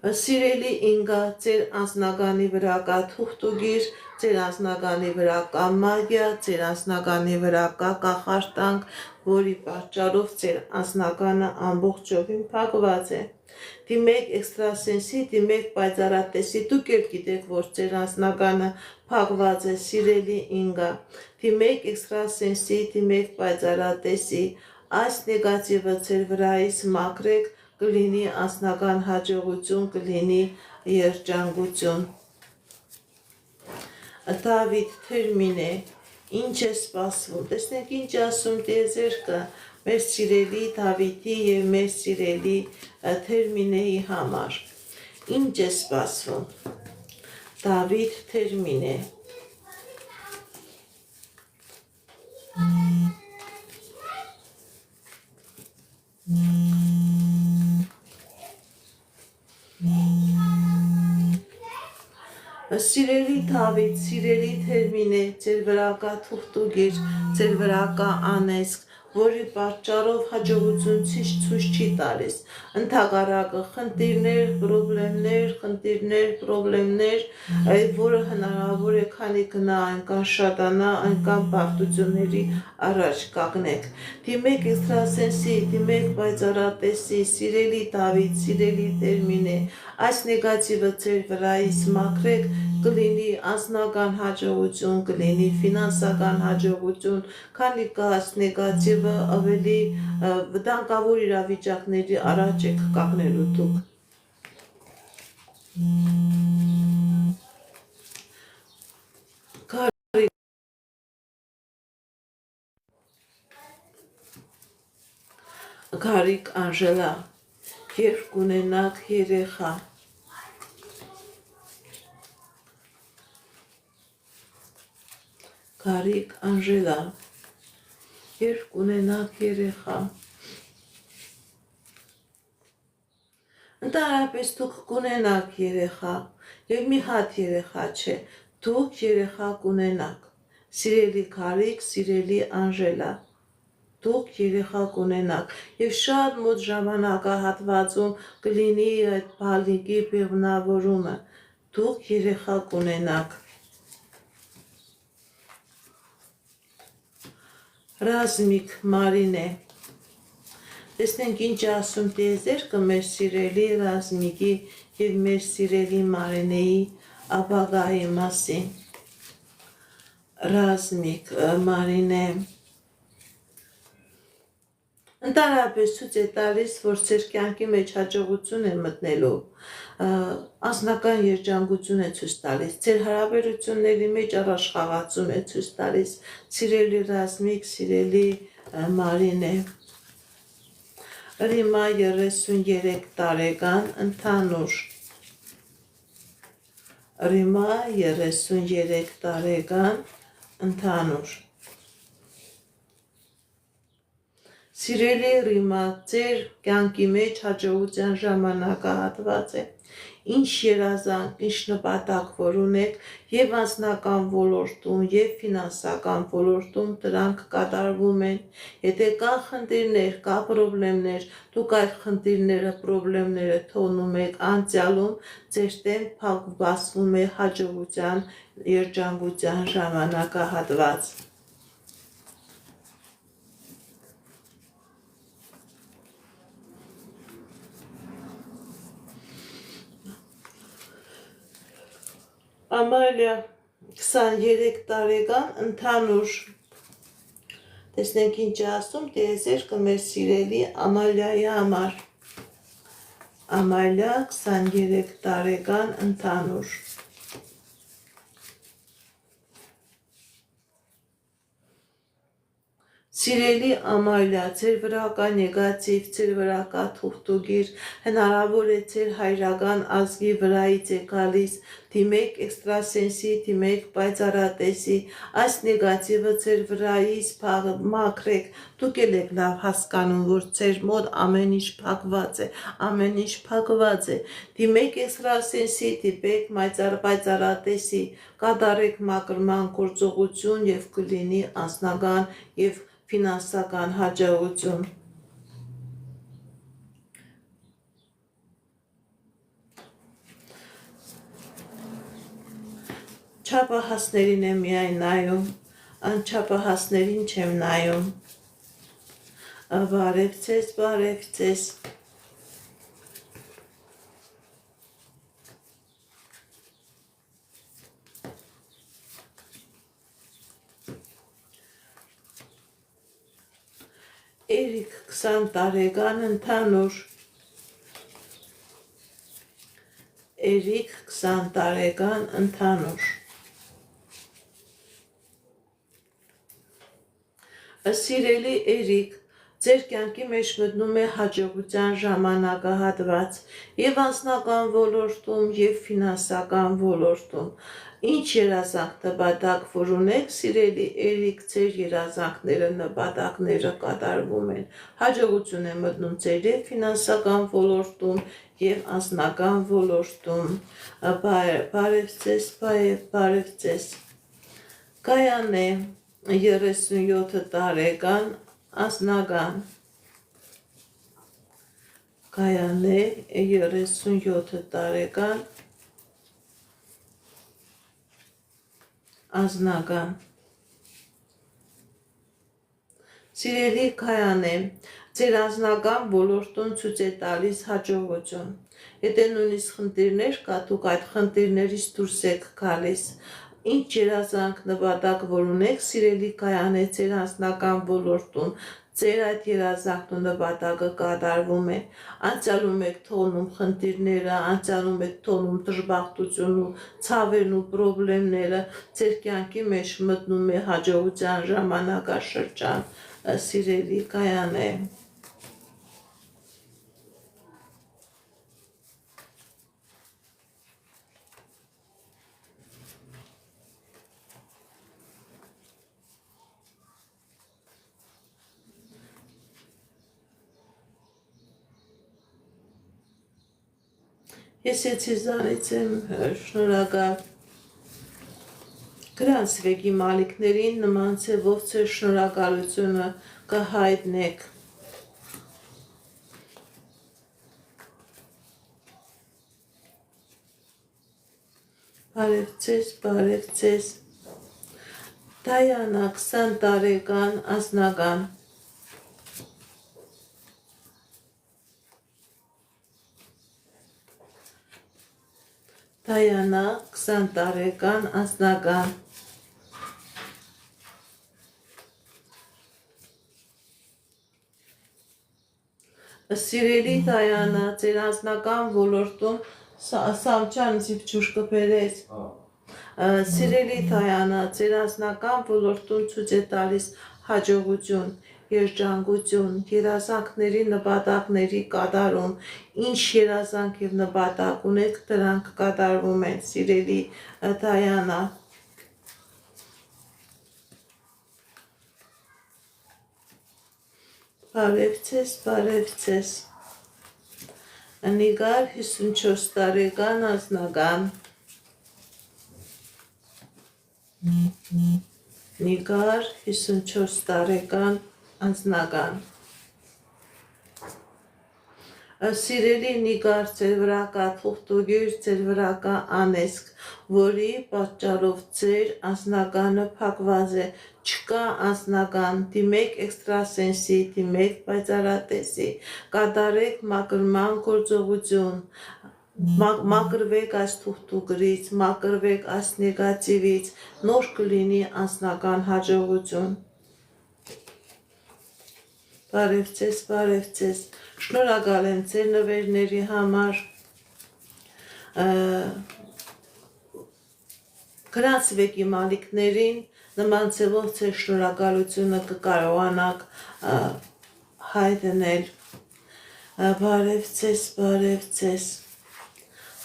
Սիրելի Ինգա, ձեր անձնականի վրա կա թուղթուգիր, ձեր անձնականի վրա կա մագիա, ձեր անձնականի վրա կա կախարդանք, որի պատճառով ձեր անձնականը ամբողջովին փակված է։ Դիմեք էքստրասենսի, դիմեք պայծառատեսի, դուք էլ գիտեք, որ ձեր անձնականը փակված է, սիրելի Ինգա։ Դիմեք էքստրասենսի, դիմեք պայծառատեսի, այս նեգատիվը ձեր վրայից մաքրեք, կլինի անձնական հաջողություն, կլինի երջանկություն։ Դավիթ Թերմինե, ինչ է սպասվում, տեսնենք ինչ ասում տիեզերքը մեր սիրելի Դավիթի եւ մեր սիրելի Թերմինեի համար, ինչ է սպասվում, Դավիթ Թերմինե։ Սիրելի Դավիթ, սիրելի Թերմինե, ձեր վրա կա թուղթուգիր, ձեր վրա կա անեծք, որի պատճառով հաջողություն ցույց չի տալիս։ Ընդհակառակը խնդիրներ, որը հնարավոր է քանի գնա այնքան շատանա, այնքան բարդությունների առաջ կանգնեք։ Դիմեք էքստրասենսի, դիմեք պայծառատեսի, սիրելի Դավիթ, սիրելի Տերմինե, այս նեգատիվը ձեր վրայից մաքրեք, կլինի անձնական հաջողություն, կլինի ֆինանսական հաջողություն, քանի կաս նեգատիվը ավելի վտանգավոր իրավիճակների առաջ եք կանգնելու դուք։ Գարիկ Անժելա, երբ կունենաք երեխա։ Գարիկ Անժելա, երբ կունենաք երեխա։ Ընդհանրապես դուք կունենաք երեխա, եւ մի հատ երեխա չէ, դուք երեխա կունենաք։ Սիրելի Գարիկ, սիրելի Անժելա, դուք երեխա կունենաք եւ շատ մոտ ժամանակահատվածում կլինի այդ բալիկի բեղմնավորումը, դուք երեխա կունենաք։ Ռազմիկ Մարինե, տեսնենք ինչ ասում տիեզերքը մեր սիրելի Ռազմիկի եւ մեր սիրելի Մարինեի ապագայի մասին։ Ռազմիկ Մարինե, ընդհանրապես ցույց է տալիս, որ ձեր կյանքի մեջ հաջողություն է մտնելու, անձնական երջանկություն է ցույց տալիս, ձեր հարաբերությունների մեջ առաջխաղացում է ցույց տալիս, սիրելի Ռազմիկ, սիրելի Մարինե։ Ռիմա 33 տարեկան, ընդհանուր։ Ռիմա 33 տարեկան, ընդհանուր։ Սիրելի Ռիմա, ձեր կյանքի մեջ հաջողության ժամանակահատված է։ Ինչ երազանք, ինչ նպատակ որ ունեք, եւ անձնական ոլորտում, եւ ֆինանսական ոլորտում դրանք կատարվում են։ Եթե կա խնդիրներ, կա խնդիրներ, դուք այդ խնդիրները, խնդիրները թողնում եք անցյալում, ձեր դեմ բացվում է հաջողության, երջանկության ժամանակահատված։ Ամալիա 23 տարեկան, ընդհանուր։ Տեսնենք ինչ ասում տիեզերքը մեր սիրելի Ամալիայի համար։ Ամալիա 23 տարեկան, ընդհանուր։ Սիրելի Ամալիա, ձեր վրա կա նեգատիվ, ձեր վրա կա թուղթուգիր, հնարավոր է ձեր հայրական ազգի վրայից է գալիս, դիմեք էքստրասենսի, դիմեք պայծառատեսի, այս նեգատիվը ձեր վրայից մաքրեք, դուք եք լավ հասկանում, որ ձեր մոտ ամեն ինչ փակված է, ամեն ինչ փակված է, դիմեք էքստրասենսի, դիմեք պայծառատեսի, կատարեք մաքրման գործողություն եւ կլինի անձնական եւ ֆինանսական հաջողություն։ Չափահասներին եմ միայն նայում, անչափահասներին չեմ նայում։ Բարև ձեզ, բարև ձեզ։ Էրիկ 20 տարեկան, ընդհանուր։ Էրիկ 20 տարեկան, ընդհանուր։ Սիրելի Էրիկ, ձեր կյանքի մեջ մտնում է հաջողության ժամանակահատված եւ անձնական ոլորտում եւ ֆինանսական ոլորտում։ Ինչ երազանք նպատակ որ ունեք, սիրելի Էրիկ, ձեր երազանքները, նպատակները կատարվում են։ Հաջողություն է մտնում ձեր եւ ֆինանսական ոլորտում եւ անձնական ոլորտում։ Բարև ձեզ, բարև ձեզ։ Կայանե 37 տարեկան, Անձնական Գայանե 37 տարեկան Անձնական Սիրելի Գայանե, ձեր անձնական ոլորտում ցույց է տալիս հաջողություն։ Եթե նույնիսկ խնդիրներ կա, դուք այդ խնդիրներից դուրս եք գալիս։ Ինչ երազանք նպատակ որ ունեք, սիրելի Գայանե, ձեր անձնական ոլորտում, ձեր այդ երազանքն ու նպատակը կատարվում է։ Անցյալում եք թողնում խնդիրները, անցյալում եք թողնում դժբախտությունն ու ցավերն ու խնդիրները, ձեր կյանքի մեջ մտնում է հաջողության ժամանակաշրջան, սիրելի Գայանե։ Ես ձեզանից եմ շնորհակալ։ Գրանցվեք իմ ալիքներին, նման ձևով ձեր շնորհակալությունը կհայտնեք։ Բարև ձեզ։ Դայանա 20 տարեկան անձնական Դայանա 20 տարեկան անձնական Սիրելի Դայանա, ձեր անձնական ոլորտում Սամչան զիպչուր կբերես։ Սիրելի Դայանա, ձեր անձնական ոլորտում ցույց է տալիս հաջողություն, երջանկություն, երազանքների նպատակների կատարում, ինչ երազանք եւ նպատակ ունեք, դրանք կատարվում են, սիրելի Դայանա։ Բարև ձեզ։ Նիգար 54 տարեկան անձնական Նիգար 54 տարեկան անձնական Սիրելի Նիգար, ձեր վրա կա թուղթուգիր, ձեր վրա կա անեծք, որի պատճառով ձեր անձնականը փակված է, չկա անձնական, դիմեք էքստրասենսի, դիմեք պայծառատեսի, կատարեք մաքրման գործողություն, մաքրվեք այս թուղթուգրից, մաքրվեք այս նեգատիվից, նոր կլինի անձնական հաջողություն։ Բարև ձեզ, շնորհակալ եմ ձեր նվերների համար, գրանցվեք իմ ալիքներին, նման ձևով ձեր շնորհակալությունը կկարողանաք հայտնել։ Բարև ձեզ,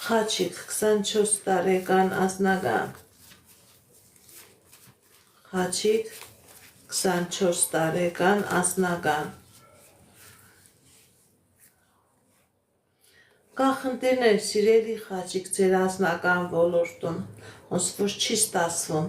Խաչիկ 24 տարեկան անձնական Խաչիկ 24 տարեկան անձնական Կա խնդիրներ, սիրելի Խաչիկ, ձեր անձնական ոլորտում, ոնց որ չի ստացվում,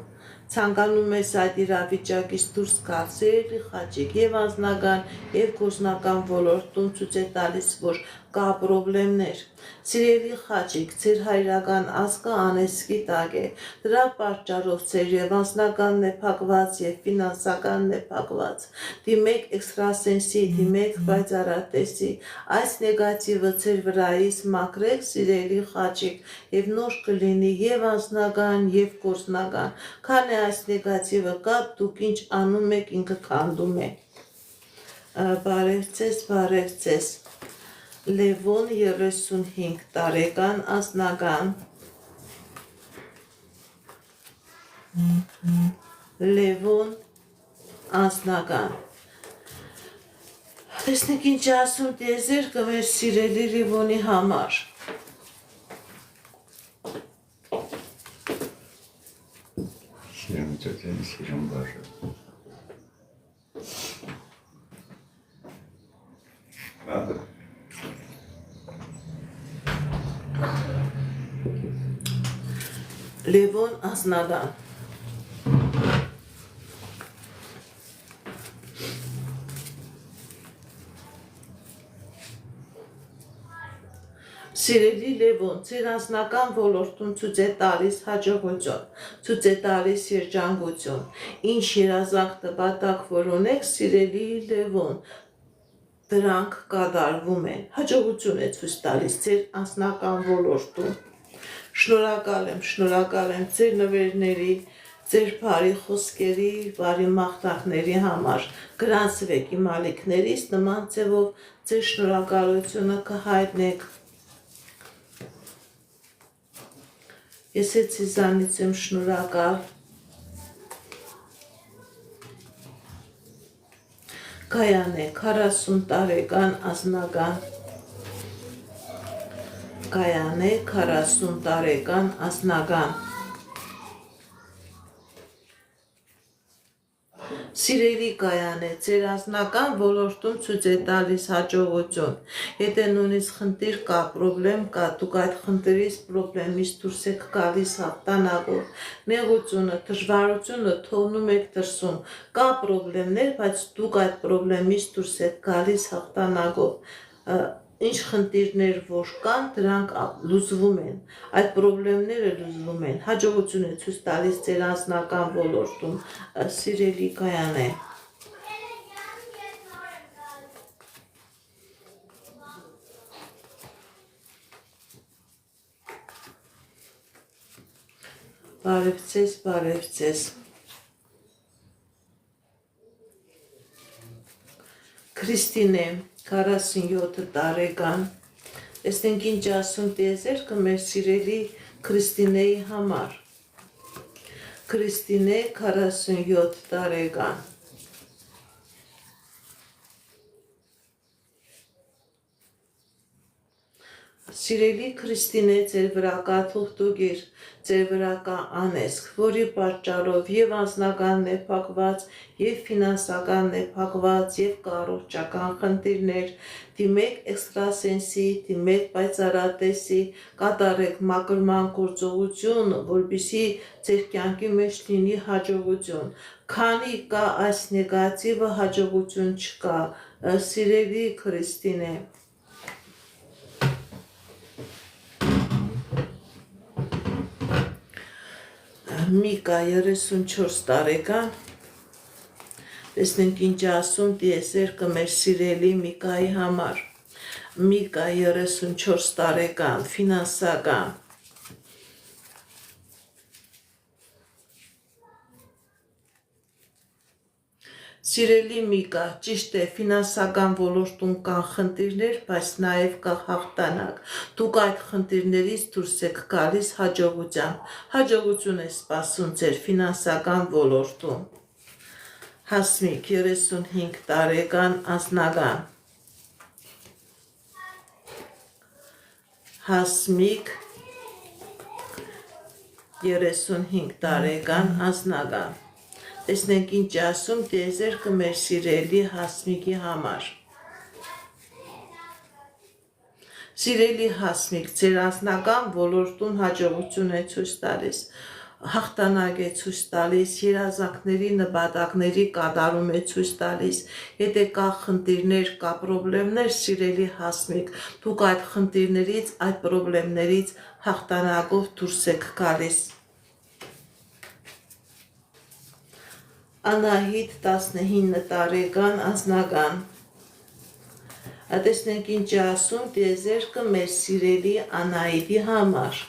ցանկանում ես այդ իրավիճակից դուրս գալ, սիրելի Խաչիկ, եւ անձնական, եւ գործնական ոլորտում ցույց է տալիս, որ կա խնդիրներ։ Սիրելի Խաչիկ, ձեր հայրական ազգը անեծքի տակ է, դրա պատճառով ձեր եւ անձնականն է փակված եւ ֆինանսականն է փակված։ Դիմեք էքստրասենսի, դիմեք պայծառատեսի, այս նեգատիվը ձեր վրայից մաքրեք, սիրելի Խաչիկ, եւ նոր կլինի եւ անձնական եւ գործնական։ Քանի այս նեգատիվը կա, դուք ինչ անում եք, ինքը քանդում է։ Բարև ձեզ։ Լևոն 35 տարեկան անձնական Լևոն անձնական Տեսնեք ինչ ասում տիեզերքը մեր սիրելի Լևոնի համար Սիրում ծոցեն, սիրում բաժը Լևոն անձնական Սիրելի Լևոն, ձեր անձնական ոլորտում ցույց է տալիս հաջողություն, ցույց է տալիս երջանկություն, ինչ երազանք նպատակ որ ունեք, սիրելի Լևոն, դրանք կատարվում են, հաջողություն է ցույց տալիս ձեր անձնական ոլորտում։ Շնորհակալ եմ ձեր նվերների, ձեր բարի խոսքերի, բարի մաղթանքների համար։ Գրանցվեք իմ ալիքներից, նման ձևով ձեր շնորհակալությունը կհայտնեք։ Ես էլ ձեզանից եմ շնորհակալ։ Գայանե 40 տարեկան անձնական Գայանե 40 տարեկան անձնական Սիրելի Գայանե, ձեր անձնական ոլորտում ցույց է տալիս հաջողություն։ Եթե նույնիսկ խնդիր կա, պրոբլեմ կա, դուք այդ խնդրից, պրոբլեմից դուրս եք գալիս հաղթանակով։ Նեղությունը, դժվարությունը թողնում եք դրսում։ Կա պրոբլեմներ, բայց դուք այդ պրոբլեմից դուրս եք գալիս հաղթանակով։ Ինչ խնդիրներ որ կան, դրանք լուծվում են, այդ պրոբլեմները լուծվում են, հաջողություն է ցույց տալիս ձեր անձնական ոլորտում, սիրելի Գայանե։ Բարև ձեզ։ Քրիստինե 47 տարեկան, տեսնենք ինչ ասում տիեզերքը մեր սիրելի Քրիստինեի համար։ Քրիստինե 47 տարեկան։ Սիրելի Քրիստինե, ձեր վրա կա թուղթուգիր, ձեր վրա կա անեծք, որի պատճառով եւ անձնականն է փակված, եւ ֆինանսականն է փակված, եւ կառուցական խնդիրներ, դիմեք էքստրասենսի, դիմեք պայծառատեսի, կատարեք մաքրման գործողություն, որպեսզի ձեր կյանքի մեջ լինի հաջողություն։ Քանի կա այս նեգատիվը, հաջողություն չկա, սիրելի Քրիստինե։ Միկա 34 տարեկան, տեսնենք ինչ ասում տիեզերքը մեր սիրելի Միկայի համար։ Միկա 34 տարեկան, ֆինանսական։ Սիրելի Միկա, ճիշտ է, ֆինանսական ոլորտում կան խնդիրներ, բայց նաև կա հաղթանակ։ Դուք այդ խնդիրներից դուրս եք գալիս հաջողությամբ։ Հաջողություն է սպասում ձեր ֆինանսական ոլորտում։ Հասմիկ 35 տարեկան անձնական։ Հասմիկ 35 տարեկան անձնական։ Տեսնենք ինչ ասում տիեզերքը մեր սիրելի Հասմիկի համար։ Սիրելի Հասմիկ, ձեր անձնական ոլորտում հաջողություն է ցույց տալիս, հաղթանակ է ցույց տալիս, երազանքների նպատակների կատարում է ցույց տալիս։ Եթե կա խնդիրներ, կա պրոբլեմներ, սիրելի Հասմիկ, դուք այդ խնդիրներից, այդ պրոբլեմներից հաղթանակով դուրս եք գալիս։ Անահիտ 19 տարեկան անձնական։ Տեսնենք ինչ ասում տիեզերքը մեր սիրելի Անահիտի համար։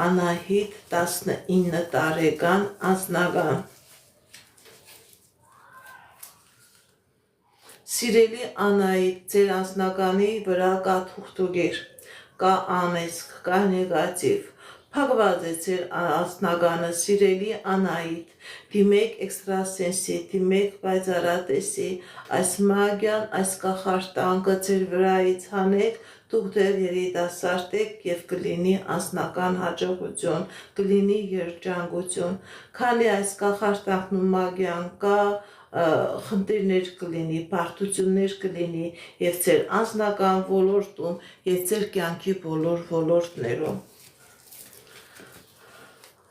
Անահիտ 19 տարեկան անձնական։ Սիրելի Անահիտ, ձեր անձնականի վրա կա թուղթուգիր, կա անեծք, կա նեգատիվ։ Փակված է ձեր անձնականը, սիրելի Անահիտ, դիմեք էքստրասենսի, դիմեք պայծառատեսի, այս մագիան, այս կախարդանքը ձեր վրայից հանեք, դուք դեռ երիտասարդ եք եւ կլինի անձնական հաջողություն, կլինի երջանկություն, քանի այս կախարդանքն ու մագիան կա, խնդիրներ կլինի, բարդություններ կլինի եւ ձեր անձնական ոլորտում եւ ձեր կյանքի բոլոր ոլորտներում։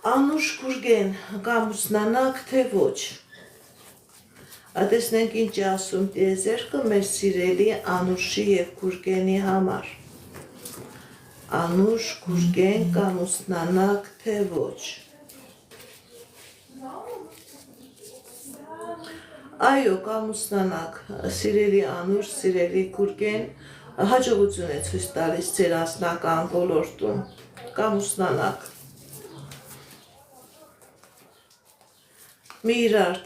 Անուշ կուրգեն, կամուսնանաք թե ոչ։ Տեսնենք ինչ ասում տիեզերքը մեր սիրելի Անուշի եւ Գուրգենի համար։ Անուշ կուրկեն կամուսնանակ թե ոչ։ Այո, կամուսնանակ, սիրելի Անուշ, սիրելի կուրկեն, հաջողություն է ցույց տալիս ձեր անձնական ոլորտում, կամուսնանակ։ Մի իրար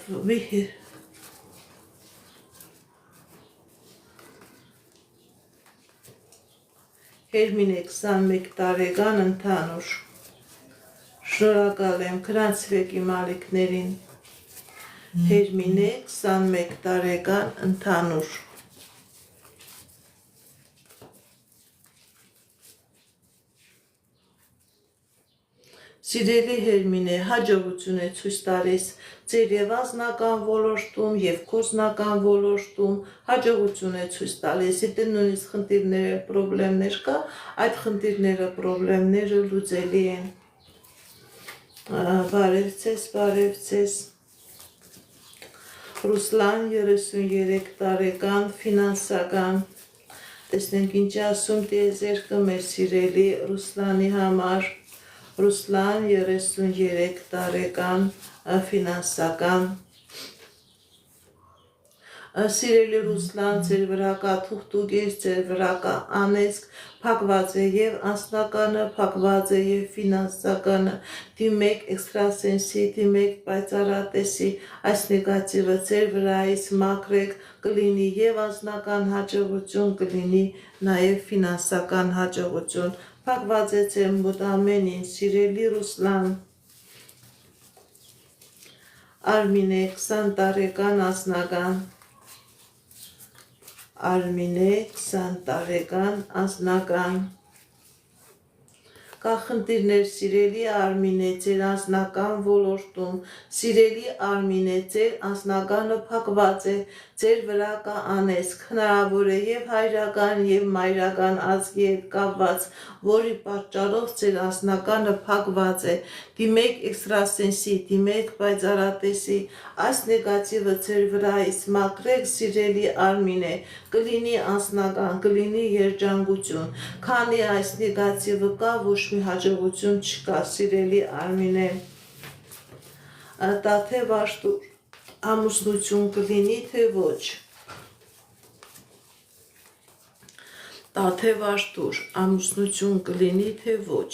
Հերմինե 21 տարեկան ընդհանուր։ Շնորհակալ եմ, գրանցվեք իմ ալիքներին։ Հերմինե 21 տարեկան ընդհանուր։ Սիրելի Հերմինե, հաջողություն է ցույց տալիս ձեր եւ անձնական ոլորտում եւ գործնական ոլորտում, հաջողություն է ցույց տալիս, եթե նույնիսկ խնդիրներ, խնդիրներ կա, այդ խնդիրները, խնդիրները լուծելի են։ Բարև ձեզ։ Ռուսլան 33 տարեկան, ֆինանսական։ Տեսնենք ինչ ասում տիեզերքը մեր սիրելի Ռուսլանի համար։ Ռուսլան 33 տարեկան, ֆինանսական։ Սիրելի Ռուսլան, ձեր վրա կա թուղթուգիր, ձեր վրա կա անեծք, փակված է եւ անձնականը, փակված է եւ ֆինանսականը, դիմեք էքստրասենսի, դիմեք պայծառատեսի, այս նեգատիվը ձեր վրայից մաքրեք, կլինի եւ անձնական հաջողություն, կլինի նաեւ ֆինանսական հաջողություն, փակված է ձեր մոտ ամեն ինչ, սիրելի Ռուսլան։ Արմինե 20 տարեկան անձնական։ Արմինե 20 տարեկան անձնական։ Կա խնդիրներ, սիրելի Արմինե, ձեր անձնական ոլորտում, սիրելի Արմինե, ձեր անձնականը փակված է, ձեր վրա կա անեծք, հնարավոր է եւ հայրական եւ մայրական ազգի հետ կապված, որի պատճառով ձեր անձնականը փակված է, դիմեք էքստրասենսի, դիմեք պայծառատեսի, այս նեգատիվը ձեր վրայից մաքրեք, սիրելի Արմինե, կլինի անձնական, կլինի երջանկություն, քանի այս նեգատիվը կա, ոչ մի հաջողություն չկա, սիրելի Արմինե։ Տաթև Աշտուր, ամուսնություն կլինի թե ոչ։ Տաթև Աշտուր, ամուսնություն կլինի թե ոչ։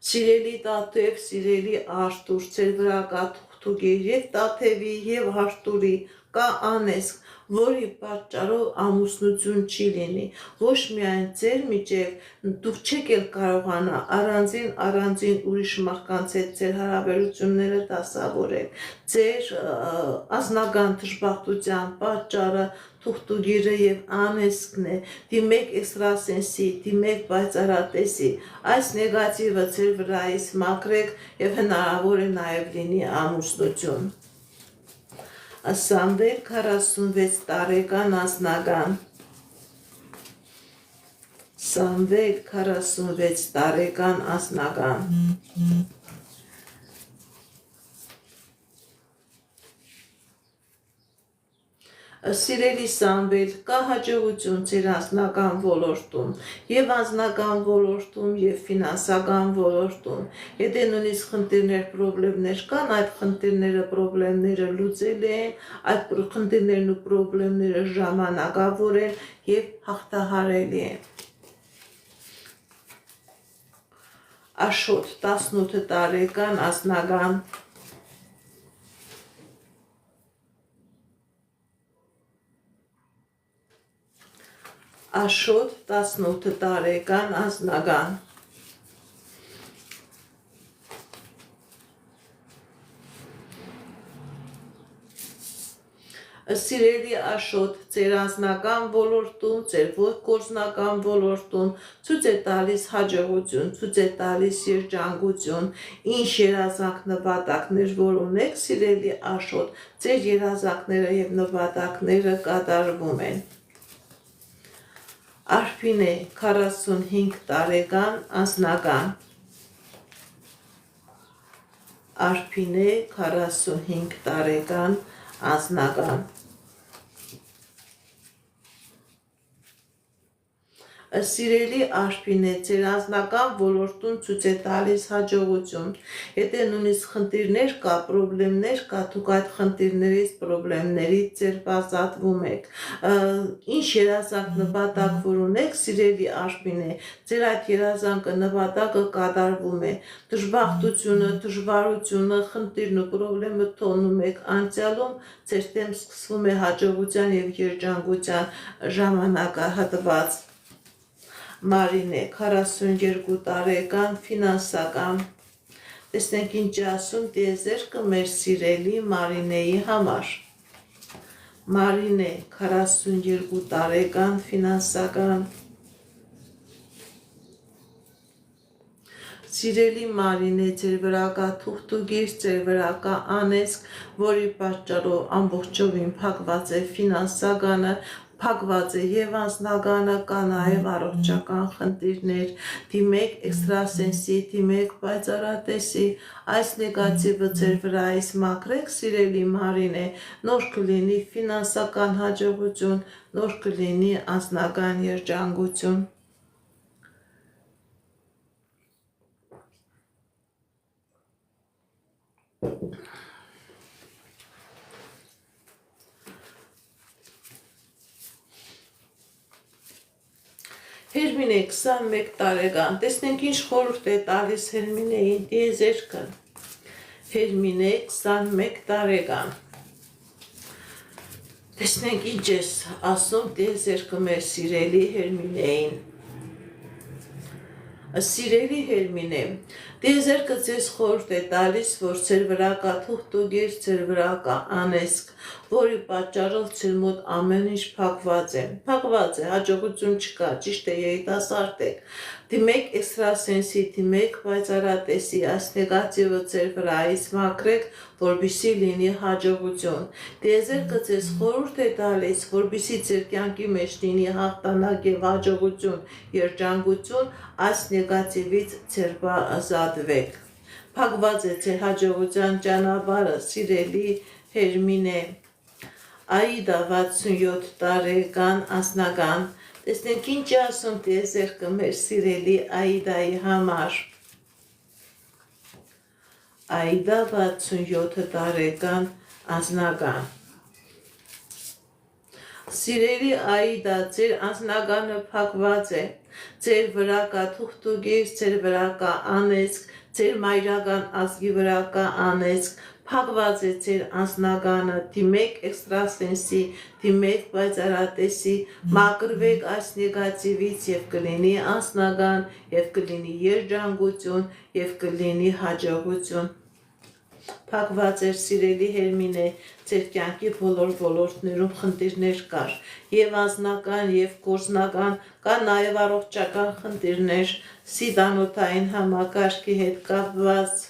Սիրելի Տաթև, սիրելի Աշտուր, ձեր վրա կա թուղթուգիր եւ Տաթևի եւ Աշտուրի կա անեծք, որի պատճառով ամուսնություն չի լինի, ոչ միայն ձեր միջև դուք չեք էլ կարողանա առանձին ուրիշ մարդկանց հետ ձեր հարաբերությունները դասավորել, ձեր անձնական դժբախտության պատճառը թուղթուգիրը եւ անեծքն է, դիմեք էքստրասենսի, դիմեք պայծառատեսի, այս նեգատիվը ձեր վրայից մաքրեք եւ հնարավոր է նաեւ լինի ամուսնություն։ Սամվել 46 տարեկան անձնական։ Սամվել 46 տարեկան անձնական։ Սիրելի Սամվել, կա հաջողություն ձեր անձնական ոլորտում, եւ անձնական ոլորտում, եւ ֆինանսական ոլորտում, եթե նույնիսկ խնդիրներ, խնդիրներ կան, այդ խնդիրները, խնդիրները լուծելի են, այդ խնդիրներն ու խնդիրները ժամանակավոր են եւ հաղթահարելի են։ Աշոտ 18 տարեկան անձնական։ Աշոտ 18 տարեկան անձնական։ Սիրելի Աշոտ, ձեր անձնական ոլորտում, ձեր գործնական ոլորտում ցույց է տալիս հաջողություն, ցույց է տալիս երջանկություն, ինչ երազանք նպատակներ, որ ունեք, սիրելի Աշոտ, ձեր երազանքները եւ նպատակները կատարվում են։ Արփինե 45 տարեկան անձնական։ Արփինե 45 տարեկան անձնական։ Սիրելի Արփինե, ձեր անձնական ոլորտում ցույց է տալիս հաջողություն։ Եթե նույնիսկ խնդիրներ կա, խնդիրներ կա, դուք այդ խնդիրներից, խնդիրներից ձեր ազատվում եք։ Ինչ երազանք նպատակ որ ունեք, սիրելի Արփինե, ձեր այդ երազանքը նպատակը կատարվում է։ Դժբախտությունը, դժվարությունը, խնդիրն ու խնդիրը թողնում եք անցյալում, ձեր դեմ սկսվում է հաջողության եւ երջանկության ժամանակահատված։ Մարինե, 42 տարեկան, ֆինանսական։ Տեսնենք ինչ ասում տիեզերքը մեր սիրելի Մարինեի համար։ Մարինե, 42 տարեկան, ֆինանսական։ Սիրելի Մարինե, ձեր վրա կա թուղթուգիր, ձեր վրա կա անեծք, որի պատճառով ամբողջովին փակված է ֆինանսականը, փակված է եւ անձնականը, կա նաեւ առողջական խնդիրներ, դիմեք էքստրասենսի, դիմեք պայծառատեսի, այս նեգատիվը ձեր վրայից մաքրեք, սիրելի Մարինե, նոր կլինի ֆինանսական հաջողություն, նոր կլինի անձնական երջանկություն։ Հերմինե, 21 տարեկան, տեսնենք ինչ խորհուրդ է տալիս Հերմինեին տիեզերքը։ Հերմինե, 21 տարեկան։ Տեսնենք ինչ է ասում տիեզերքը մեր սիրելի Հերմինեին։ Սիրելի Հերմինե, տիեզերքը ձեզ խորհուրդ է տալիս, որ ձեր վրա կա թուղթուգիր, ձեր վրա կա անեծք, որի պատճառով ձեր մոտ ամեն ինչ փակված է, հաջողություն չկա, ճիշտ է, երիտասարդ եք, դիմեք էքստրասենսի, դիմեք պայծառատեսի, այս նեգատիվը ձեր վրայից մաքրեք, որպեսզի լինի հաջողություն։ Տիեզերքը ձեզ խորհուրդ է տալիս, որպեսզի ձեր կյանքի մեջ լինի հաղթանակ եւ հաջողություն, երջանկություն, այս նեգատիվից ձեր ազատվեք։ Փակված է ձեր հաջողության ճանապարհը, սիրելի Հերմինե։ Աիդա, 67 տարեկան, անձնական, տեսնենք ինչ ասում տիեզերքը մեր սիրելի Աիդայի համար։ Աիդա, 67 տարեկան, անձնական։ Սիրելի Աիդա, ձեր անձնականը փակված է, ձեր վրա կա թուղթուգիր, ձեր վրա կա անեծք, ձեր մայրական ազգի վրա կա անեծք, փակված է ձեր անձնականը, դիմեք էքստրասենսի, դիմեք պայծառատեսի, մաքրվեք այս նեգատիվից եւ կլինի անձնական, եւ կլինի երջանկություն, եւ կլինի հաջողություն։ Փակված էր սիրելի Հերմինե, ձեր կյանքի բոլոր ոլորտներում խնդիրներ կար, եւ անձնական, եւ գործնական, կա նաեւ առողջական խնդիրներ, սիդանոթային համակարգի հետ կապված։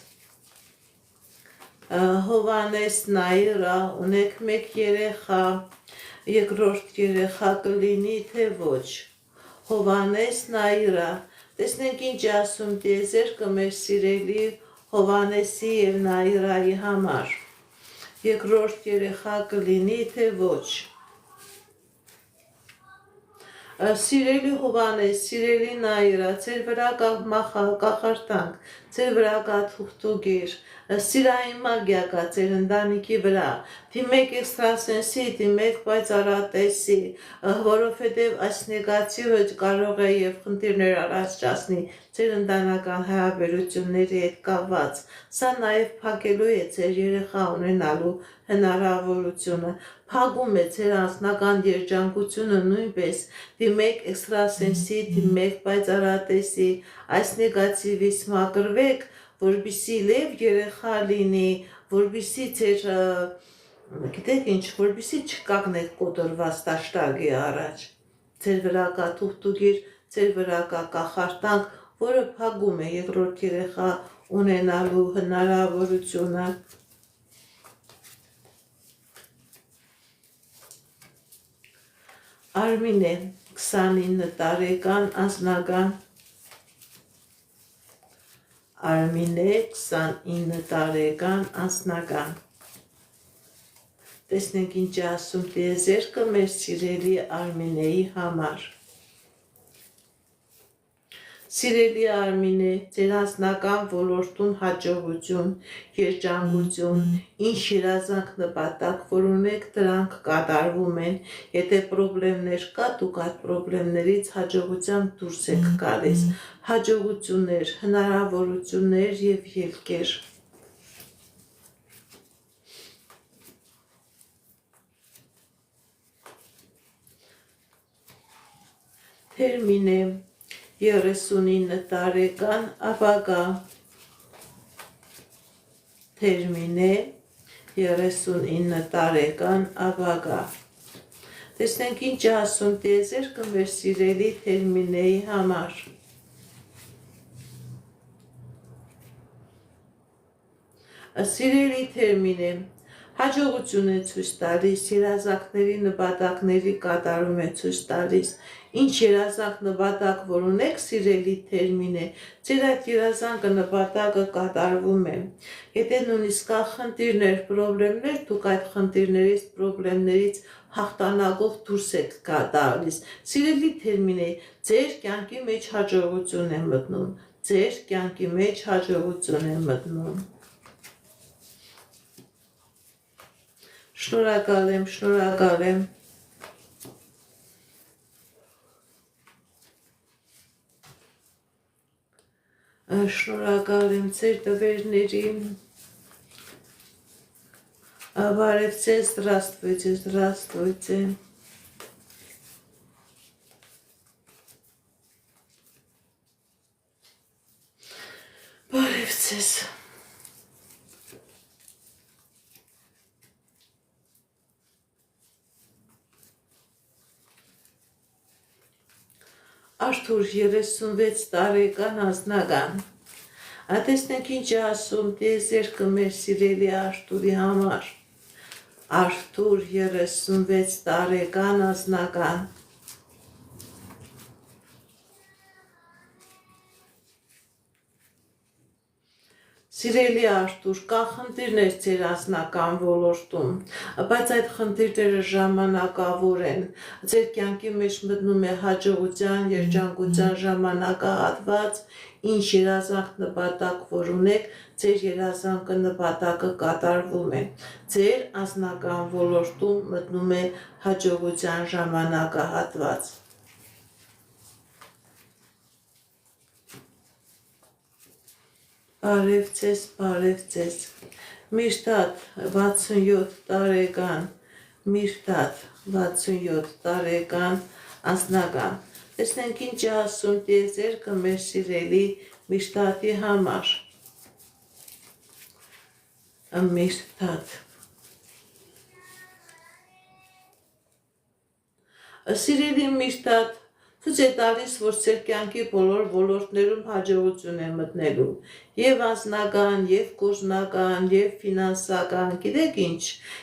Հովանես Նայրա, ունեք մեկ երեխա, երկրորդ երեխա կլինի, թե ոչ։ Հովանես Նայրա, տեսնենք ինչ ասում տիեզերքը մեր սիրելի Հովանեսի եւ Նայրայի համար։ Երկրորդ երեխա կլինի, թե ոչ։ Սիրելի Հովանես, սիրելի Նայրա, ձեր վրա կա կախարդանք, ձեր վրա կա թուղթուգիր, սիրային մագիա կա ձեր ընտանիքի վրա, դիմեք էքստրասենսի, դիմեք պայծառատեսի, որովհետև այս նեգատիվը կարող է եւ խնդիրներ առաջացնի ձեր ընտանեկան հարաբերությունների հետ կապված, սա նաեւ փակելու է ձեր երեխա ունենալու հնարավորությունը, փակում է ձեր անձնական երջանկությունը նույնպես, դիմեք էքստրասենսի, դիմեք պայծառատեսի, այս նեգատիվից մաքրվեք, որպեսզի լավ երեխա լինի, որպեսզի ձեր, գիտեք ինչ, որպեսզի չկանգնեք կոտրված տաշտագի առաջ, ձեր վրա կա թուղթուգիր, ձեր վրա կա կախարդանք, որը փակում է երկրորդ երեխա ունենալու հնարավորությունը։ Արմինե, 29 տարեկան, անձնական։ Արմինե, 29 տարեկան, անձնական։ Տեսնենք ինչ ասում տիեզերքը մեր սիրելի Արմինեի համար։ Սիրելի Արմինե, ձեր անձնական ոլորտում հաջողություն, երջանկություն, ինչ երազանք նպատակ, որ ունեք, դրանք կատարվում են, եթե պրոբլեմներ կա, դուք այդ պրոբլեմներից հաջողությամբ դուրս եք գալիս, հաջողություններ, հնարավորություններ և ելքեր։ Թերմինե 39 տարեկան ապագա Թերմինե 39 տարեկան ապագա Տեսնենք ինչ է ասում տիեզերքը մեր սիրելի Թերմինեի համար Սիրելի Թերմինե հաջողություն է ցույց տալիս, երազանքների նպատակների կատարում է ցույց տալիս, ինչ երազանք նպատակ որ ունեք, սիրելի Թերմինե, ձեր այդ երազանքը նպատակը կատարվում է։ Եթե նույնիսկ կա խնդիրներ, պրոբլեմներ, դուք այդ խնդիրներից, պրոբլեմներից հաղթանակով դուրս եք գալիս։ Սիրելի Թերմինե, ձեր կյանքի մեջ հաջողություն է մտնում, ձեր կյանքի մեջ հաջողություն է մտնում։ Շնորհակալ եմ, շնորհակալ եմ։ Շնորհակալ եմ ձեր տվերներին։ Բարև ձեզ, здравствуйте, здравствуйте։ Բարև ձեզ։ Արթուր 36 տարեկան անձնական։ Տեսնենք ինչ է ասում տիեզերքը մեր սիրելի Արթուրի համար։ Արթուր 36 տարեկան անձնական։ Սիրելի Արթուր, կա խնդիրներ ձեր անձնական ոլորտում, բայց այդ խնդիրները ժամանակավոր են։ Ձեր կյանքի մեջ մտնում է հաջողության, երջանկության ժամանակահատված, ինչ երազանք նպատակ որ ունեք, ձեր երազանքը նպատակը կատարվում է։ Ձեր անձնական ոլորտում մտնում է հաջողության ժամանակահատված։ Բարև ձեզ, Միրտատ 67 տարեկան, Միրտատ 67 տարեկան անձնական, տեսնենք ինչ է ասում տիեզերքը մեր սիրելի Միրտատի համար, Միրտատ, սիրելի Միրտատ, ցույց է տալիս, որ ձեր կյանքի բոլոր ոլորտներում հաջողություն է մտնելու, եւ անձնական, եւ գործնական, եւ ֆինանսական, գիտեք ինչ,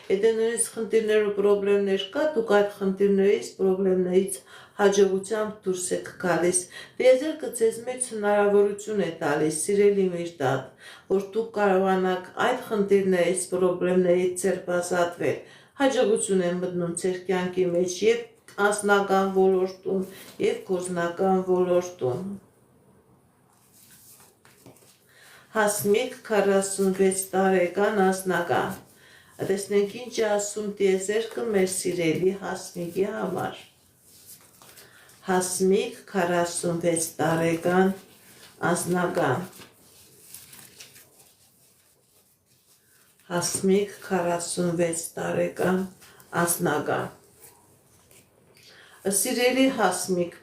եթե նույնիսկ խնդիրներ ու պրոբլեմներ կա, դուք այդ խնդիրներից, պրոբլեմներից հաջողությամբ դուրս եք գալիս։ Տիեզերքը ձեզ մեջ հնարավորություն է տալիս, սիրելի Միրտատ, որ դուք կարողանաք այդ խնդիրներից, պրոբլեմներից ձերբազատվել, հաջողություն է մտնում ձեր կյանքի մեջ եւ անձնական ոլորտում եւ գործնական ոլորտում։ Հասմիկ 46 տարեկան անձնական։ Տեսնենք ինչ է ասում տիեզերքը մեր սիրելի Հասմիկի համար։ Հասմիկ 46 տարեկան անձնական։ Հասմիկ 46 տարեկան անձնական։ Սիրելի Հասմիկ,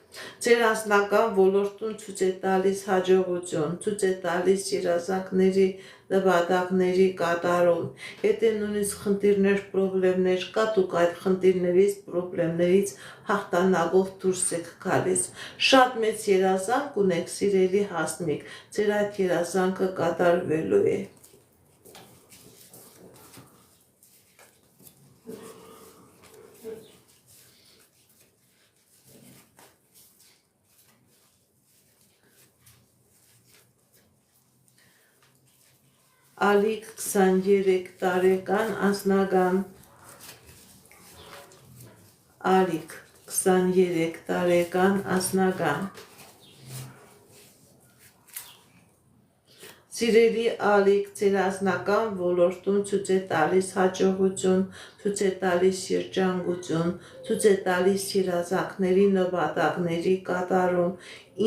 ձեր անձնական ոլորտում ցույց է տալիս հաջողություն, ցույց է տալիս երազանքների, նպատակների կատարում։ Եթե նույնիսկ խնդիրներ, պրոբլեմներ կա, դուք այդ խնդիրներից, պրոբլեմներից հաղթանակով դուրս եք գալիս։ Շատ մեծ երազանք ունեք, սիրելի Հասմիկ, ձեր այդ երազանքը կատարվելու է։ Ալիկ 23 տարեկան անձնական, Ալիկ 23 տարեկան անձնական, Սիրելի ալիք, ձեր անձնական ոլորտում ցույց է տալիս հաջողություն, ցույց է տալիս երջանկություն, ցույց է տալիս երազանքների նպատակների կատարում։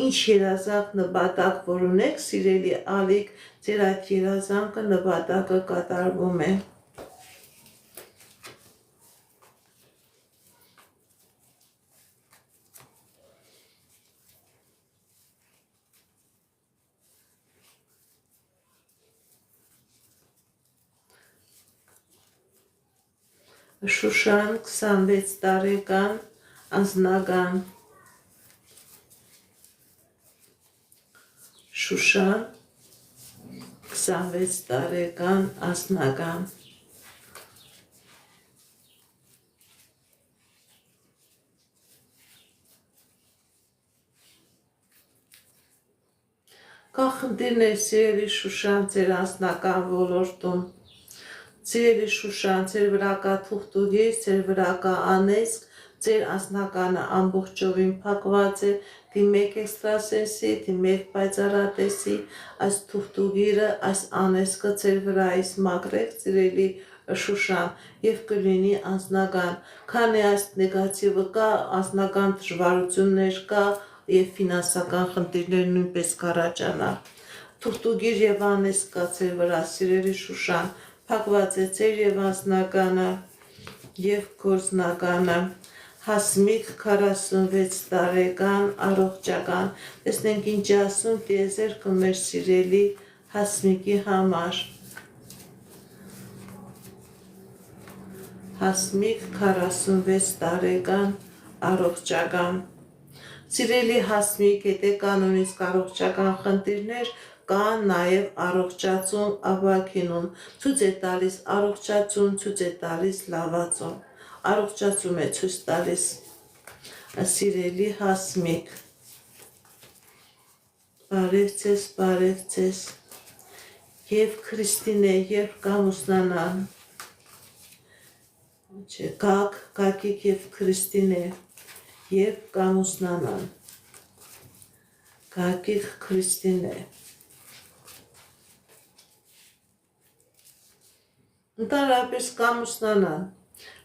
Ինչ երազանք նպատակ որ ունեք, սիրելի ալիք, ձեր այդ երազանքը նպատակը կատարվում է։ Շուշան 26 տարեկան անձնական Շուշան 26 տարեկան անձնական Կա խնդիրներ սիրելի Շուշան ձեր անձնական ոլորտում Սիրելի Շուշան, ձեր վրա կա թուղթուգիր, ձեր վրա կա անեծք, ձեր անձնականը ամբողջովին փակված է, դիմեք էքստրասենսի, դիմեք պայծառատեսի, այս թուղթուգիրը, այս անեծքը ձեր վրայից մաքրեք, սիրելի Շուշան, եւ կլինի անձնական, քանի այս նեգատիվը կա, անձնական դժվարություններ կա եւ ֆինանսական խնդիրներ նույնպես կառաջանա։ Թուղթուգիր եւ անեծք կա ձեր վրա, սիրելի Շուշան, փակված է ձեր եւ անձնականը եւ գործնականը Հասմիկ 46 տարեկան առողջական տեսնենք ինչ ասում տիեզերքը մեր սիրելի Հասմիկի համար Հասմիկ 46 տարեկան առողջական Սիրելի Հասմիկ, եթե կան նույնիսկ առողջական խնդիրներ, կան նաև առողջացում ապակինում, ցույց է տալիս առողջացում, ցույց է տալիս լավացում, առողջացում է ցույց տալիս սիրելի Հասմիկ, բարև ձեզ, և Քրիստինե, երբ կամուսնանան, Գագիկ և Քրիստինե, երբ կամուսնանան, Գագիկ Քրիստինե, Ընդհանրապես կամուսնանան,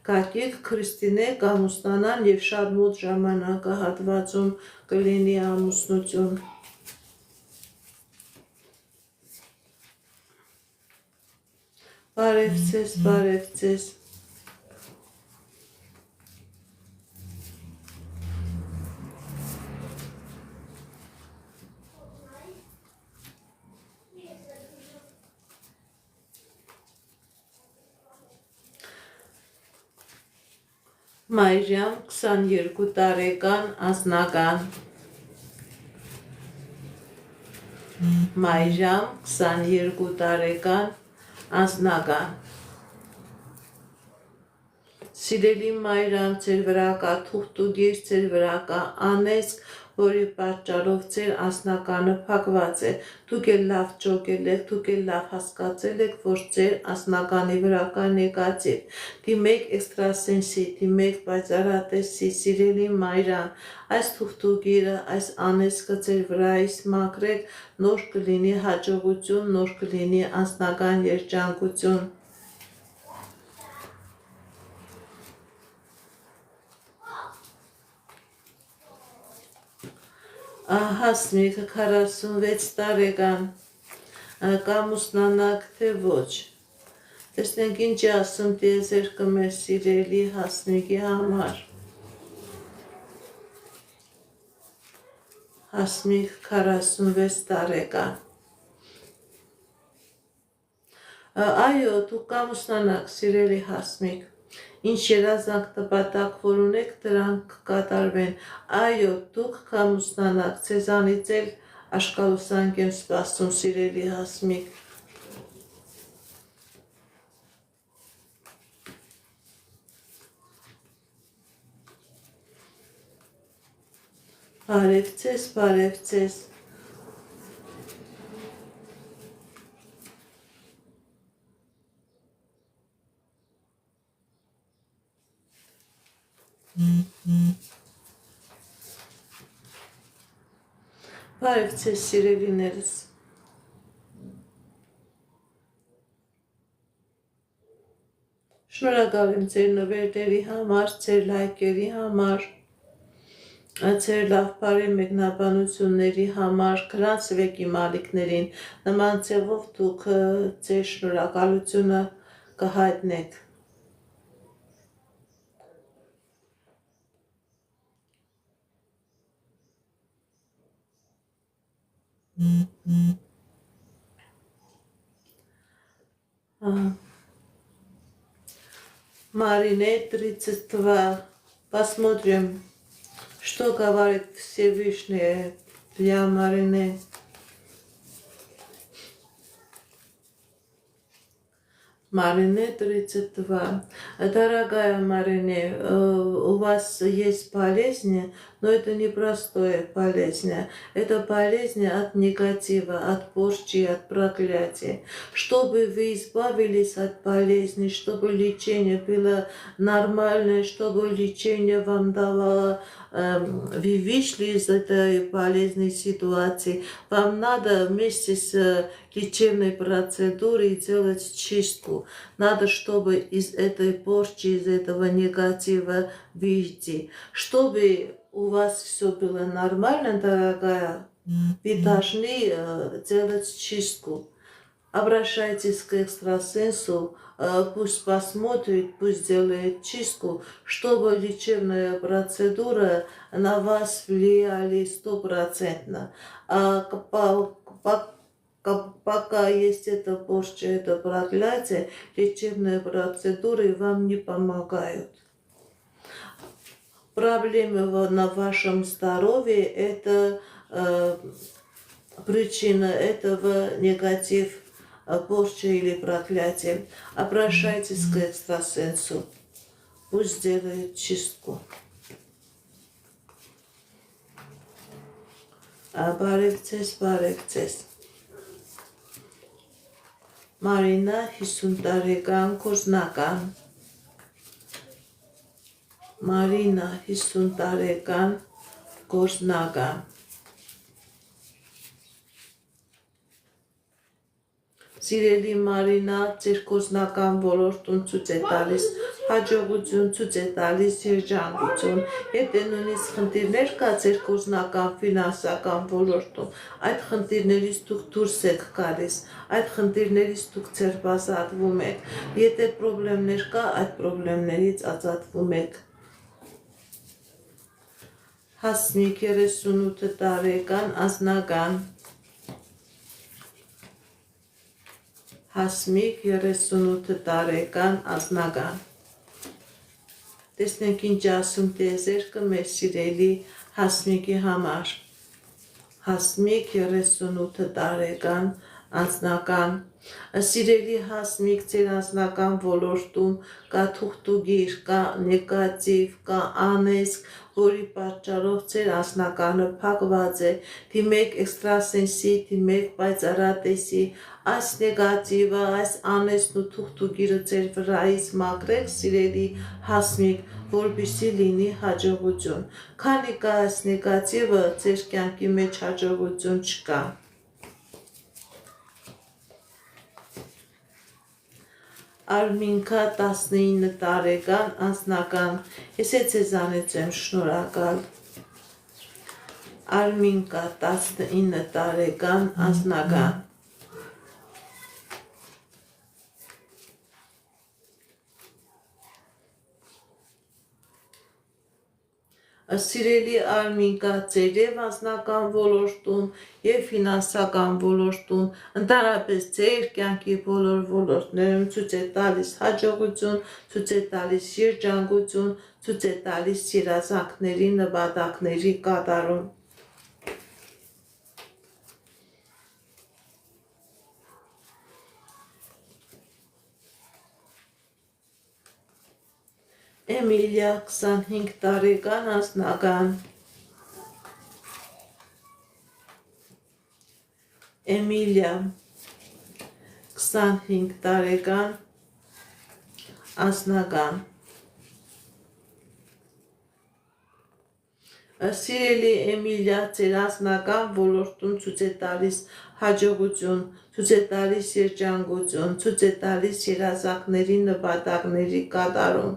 Գագիկ Քրիստինե կամուսնանան և շատ մոտ ժամանակահատվածում կլինի ամուսնություն։ Բարև ձեզ։ Մայրամ 22 տարեկան անձնական Մայրամ 22 տարեկան անձնական Սիրելի Մայրամ, ձեր վրա կա թուղթուգիր, ձեր վրա կա անեծք, որի պատճառով ձեր անձնականը փակված է, դուք էլ լավ ճոգել եք, դուք էլ լավ հասկացել եք, որ ձեր անձնականի վրա կա նեգատիվ, դիմեք էքստրասենսի, դիմեք պայծառատեսի, սիրելի Մայրան, այս թուղթուգիրը, այս անեծքը ձեր վրայից մաքրեք, նոր կլինի հաջողություն, նոր կլինի անձնական երջանկություն։ Հասմիկը 46 տարեկան, կամուսնանաք թե ոչ, տեսնենք ինչ է ասում տիեզերքը մեր սիրելի Հասմիկի համար, Հասմիկ 46 տարեկան, այո, դուք կամուսնանաք սիրելի Հասմիկ, ինչ երազանք նպատակ որ ունեք, դրանք կկատարվեն, այո, դուք կամուսնանաք, ձեզանից էլ աշկալուսանք եմ սպասում, սիրելի Հասմիկ։ Բարև ձեզ։ Բարև ձեզ սիրելիներս։ Շնորհակալ եմ ձեր նվերների համար, ձեր լայքերի համար, ձեր լավ բարի մեկնաբանությունների համար, գրանցվեք իմ ալիքներին, նման ձևով դուք ձեր շնորհակալությունը կհայտնեք։ Марине, 32. Посмотрим, что говорит Всевышний для Марине. Марине, 32. Дорогая Марине, у вас есть болезнь, но это не простое болезнь. Это болезнь от негатива, от порчи, от проклятия. Чтобы вы избавились от болезни, чтобы лечение было нормальное, чтобы лечение вам давало, вы вышли из этой болезненной ситуации, вам надо вместе с лечебной процедурой делать чистку. Надо, чтобы из этой порчи, из этого негатива выйти. Чтобы у вас все было нормально, дорогая, вы должны делать чистку. Обращайтесь к экстрасенсу, пусть посмотрит, пусть делает чистку, чтобы лечебная процедура на вас влияли 100%. Пока есть эта порча, это проклятие, лечебные процедуры вам не помогают. Проблемы на вашем здоровье – это причина этого негатив, порча или проклятие. Обращайтесь к экстрасенсу, пусть сделает чистку. Բարևձեզ։ Մարինա 50 տարեկան գործնական։ Մարինա 50 տարեկան գործնական։ Սիրելի Մարինա, ձեր գործնական ոլորտում ցույց է տալիս հաջողություն, ցույց է տալիս երջանկություն, եթե նույնիսկ խնդիրներ կա ձեր գործնական ֆինանսական ոլորտում, այդ խնդիրներից դուք դուրս եք գալիս, այդ խնդիրներից դուք ձերբազատվում եք, եթե խնդիրներ կա, այդ խնդիրներից ազատվում եք։ Հասմիկ 38 տարեկան անձնական։ Հասմիկ 38 տարեկան անձնական։ Տեսնենք ինչ ասում տիեզերքը մեր սիրելի Հասմիկի համար։ Հասմիկ 38 տարեկան անձնական։ Սիրելի Հասմիկ, ձեր անձնական ոլորտում կա թուղթուգիր, կա նեգատիվ, կա անեզք, որի պատճառով ձեր անձնականը փակված է, դիմեք էքստրասենսի, դիմեք պայծառատեսի, այս նեգատիվը, այս անեզն ու թուղթուգիրը ձեր վրայից մաքրեք, սիրելի Հասմիկ, որպեսզի լինի հաջողություն, քանի կա այս նեգատիվը, ձեր կյանքի մեջ հաջողություն չկա։ Արմինկա 19 տարեկան անձնական, ես է ձեզանից եմ շնորհակալ։ Արմինկա 19 տարեկան անձնական։ Սիրելի Արմինկա, ձեր և անձնական ոլորտում և ֆինանսական ոլորտում, ընդհանրապես ձեր կյանքի բոլոր ոլորտներում ցույց է տալիս հաջողություն, ցույց է տալիս երջանկություն, ցույց է տալիս երազանքների նպատակների կատարում։ Էմիլիա 25 տարեկան անձնական։ Էմիլիա 25 տարեկան անձնական։ Սիրելի Էմիլիա, ձեր անձնական ոլորտում ցույց է տալիս հաջողություն, ցույց է տալիս երջանկություն, ցույց է տալիս երազանքների նպատակների կատարում։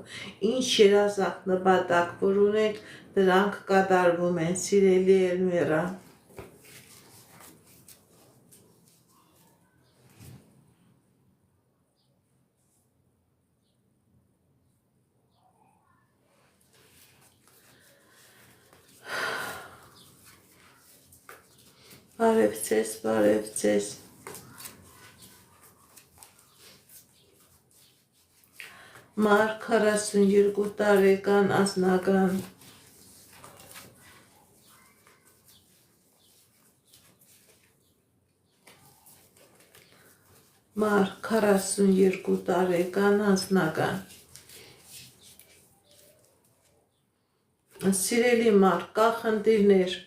Ինչ երազանք նպատակ որ ունեք, դրանք կատարվում են, սիրելի Էլմիրա։ Բարև ձեզ, բարև ձեզ։ Մար 42 տարեկան անձնական։ Մար 42 տարեկան անձնական։ Սիրելի մար, կա խնդիրներ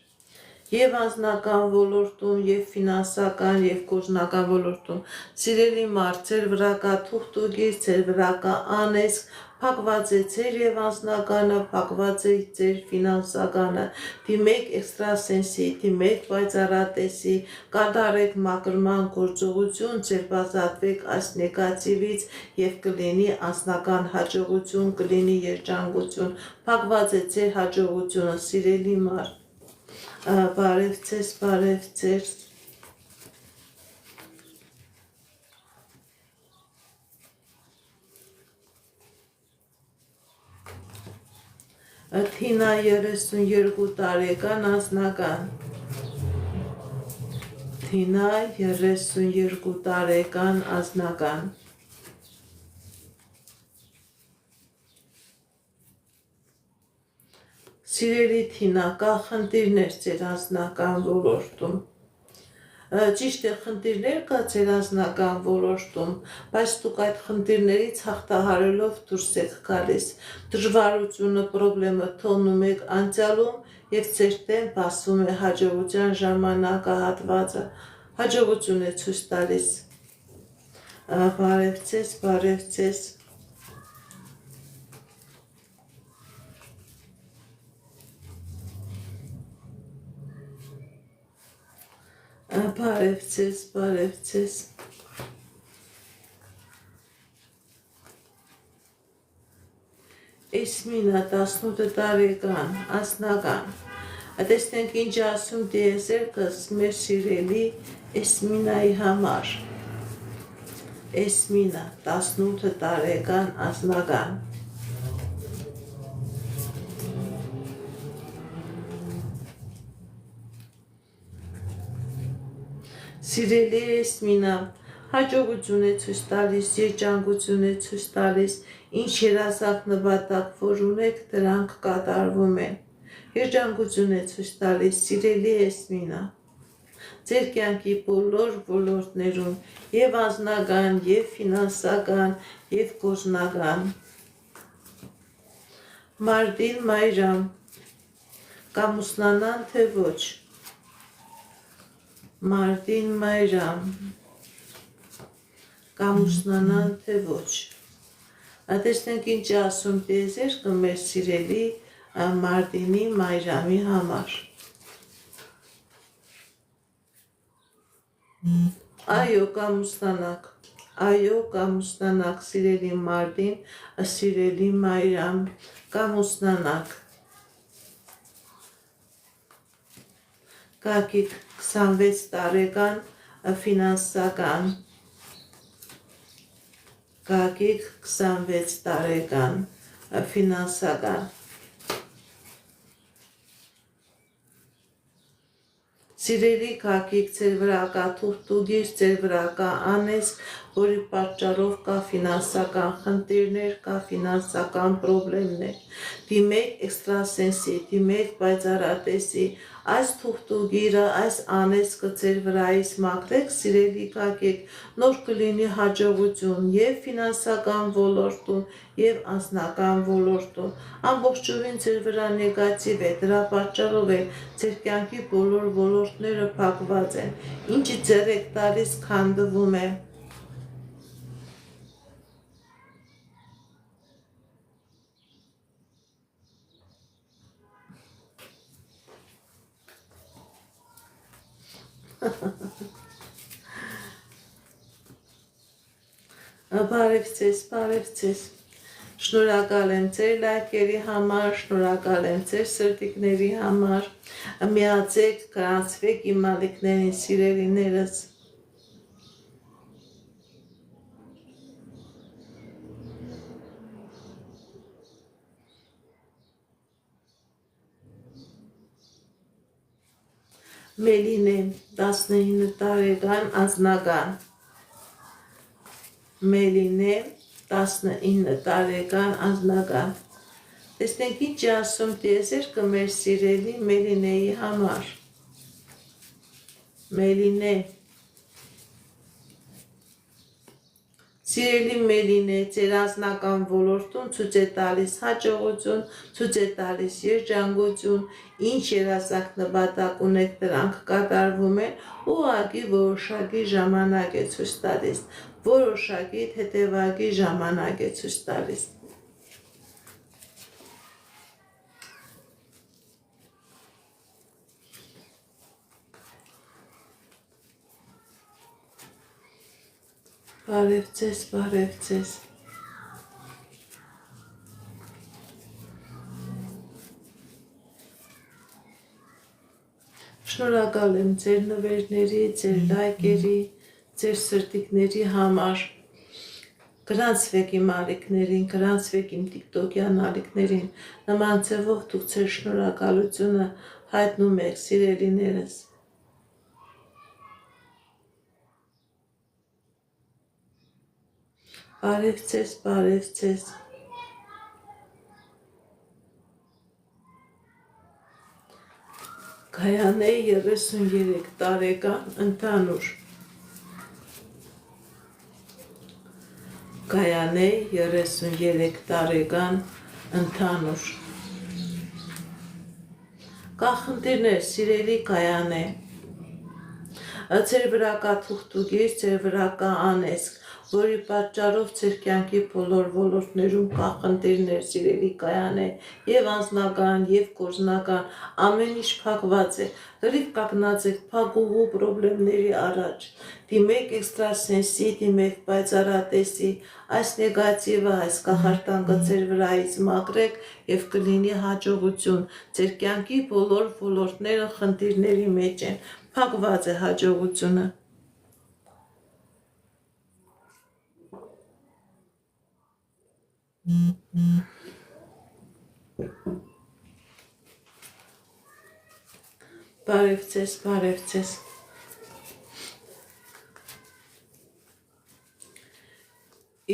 եւ անձնական ոլորտում, եւ ֆինանսական, եւ գործնական ոլորտում։ Սիրելի մար, ձեր վրա կա թուղթուգիր, ձեր վրա կա անեծք, փակված է ձեր եւ անձնականը, փակված է ձեր ֆինանսականը։ Դիմեք էքստրասենսի, դիմեք պայծառատեսի, կատարեք մաքրման գործողություն, ձերբազատվեք այս նեգատիվից եւ կլինի անձնական հաջողություն, կլինի երջանկություն, փակված է ձեր հաջողությունը, սիրելի մար։ Բարև ձեզ, բարև ձեզ։ Թինա 32 տարեկան անձնական։ Թինա 32 տարեկան անձնական։ Սիրելի Թինա, կա խնդիրներ ձեր անձնական ոլորտում։ Ճիշտ է, խնդիրներ կա ձեր անձնական ոլորտում, բայց դուք այդ խնդիրներից հաղթահարելով դուրս եք գալիս։ Դժվարությունը, պրոբլեմը թողնում եք անցյալում եւ ձեր դեմ բացվում է հաջողության ժամանակահատվածը։ Հաջողություն է ցույց տալիս։ Բարև ձեզ, բարև ձեզ։ Բարև ձեզ, բարև ձեզ։ Էսմինա 18 տարեկան, անձնական։ Տեսնենք ինչ ասում դիեզերքս մեր սիրելի Էսմինայի համար։ Էսմինա 18 տարեկան, անձնական։ Սիրելի Էսմինա, հաջողություն է ցույց տալիս, երջանկություն է ցույց տալիս, ինչ երազանք նպատակ որ ունեք, դրանք կատարվում են։ Երջանկություն է ցույց տալիս, սիրելի Էսմինա։ Ձեր կյանքի բոլոր ոլորտներում, եւ անձնական, եւ ֆինանսական, եւ գործնական։ Մարտին Մայրամ, կամուսնանան թե ոչ։ Մարտին Մայրամ, կամուսնանան թե ոչ։ Տեսնենք ինչ ասում դիեզերքը մեր սիրելի Մարտինի Մայրամի համար։ Այո, կամուսնանաք։ Այո, կամուսնանաք, սիրելի Մարտին, սիրելի Մայրամ, կամուսնանաք։ Կակիկ 26 տարեկան ֆինանսական։ Կակիկ 26 տարեկան ֆինանսական։ Սիրելի կակիկ, ձեր վրա կա թուղթուգիր, ձեր վրա կա անեծք, որի պատճառով կա ֆինանսական խնդիրներ, կա ֆինանսական պրոբլեմներ։ Դիմեք էքստրասենսի, դիմեք պայծառատեսի, այս թուղթուգիրը, այս անեծքը ձեր վրայից մաքրեք, սիրելի կակիկ, նոր կլինի հաջողություն եւ ֆինանսական ոլորտում, եւ անձնական ոլորտում։ Ամբողջովին ձեր վրա նեգատիվ է, դրա պատճառով է ձեր կյանքի բոլոր ոլորտները փակված են։ Ինչի ձեր եք տալիս, քանդվում է։ Բարև ձեզ, շնորհակալ եմ ձեր լայքերի համար, շնորհակալ եմ ձեր սրտիկների համար, միացեք, գրանցվեք իմ ալիքներին սիրելիներս, Մելինե 19 տարեկան անձնական, Մելինե 19 տարեկան անձնական, տեսնենք ինչ է ասում տիեզերքը մեր սիրելի Մելինեի համար, Մելինե, սիրելի Մելինե, ձեր անձնական ոլորտում ցույց է տալիս հաջողություն, ցույց է տալիս երջանկություն, ինչ երազանք նպատակ ունեք դրանք կատարվում են, ուղղակի որոշակի ժամանակ է ցույց տալիս, որոշակի հետևակի ժամանակ է ցույց տալիս։ Բարև ձեզ, Շնորհակալ եմ ձեր նվերների, ձեր լայքերի, ձեր սրտիկների համար, գրանցվեք իմ ալիքներին, գրանցվեք իմ տիկտոկյան ալիքներին, նման ձևով դուք ձեր շնորհակալությունը հայտնում եք սիրելիներս։ Բարև ձեզ, Գայանե 33 տարեկան ընդհանուր, Գայանե 33 տարեկան ընդհանուր, կա խնդիրներ սիրելի Գայանե, ձեր վրա կա թուղթուկիր, ձեր վրա կա անեծք, որի պատճառով ձեր կյանքի բոլոր ոլորտներում կա խնդիրներ սիրելի Գայանե, եւ անձնական, եւ գործնական, ամեն ինչ փակված է, լրիվ կանգնած եք փակուղու պրոբլեմների առաջ, դիմեք էքստրասենսի, դիմեք պայծառատեսի, այս նեգատիվը, այս կախարդանկը ձեր վրայից մաքրեք եւ կլինի հաջողություն, ձեր կյանքի բոլոր ոլորտները խնդիրների մեջ են, փակված է հաջողությունը։ Բարև ձեզ,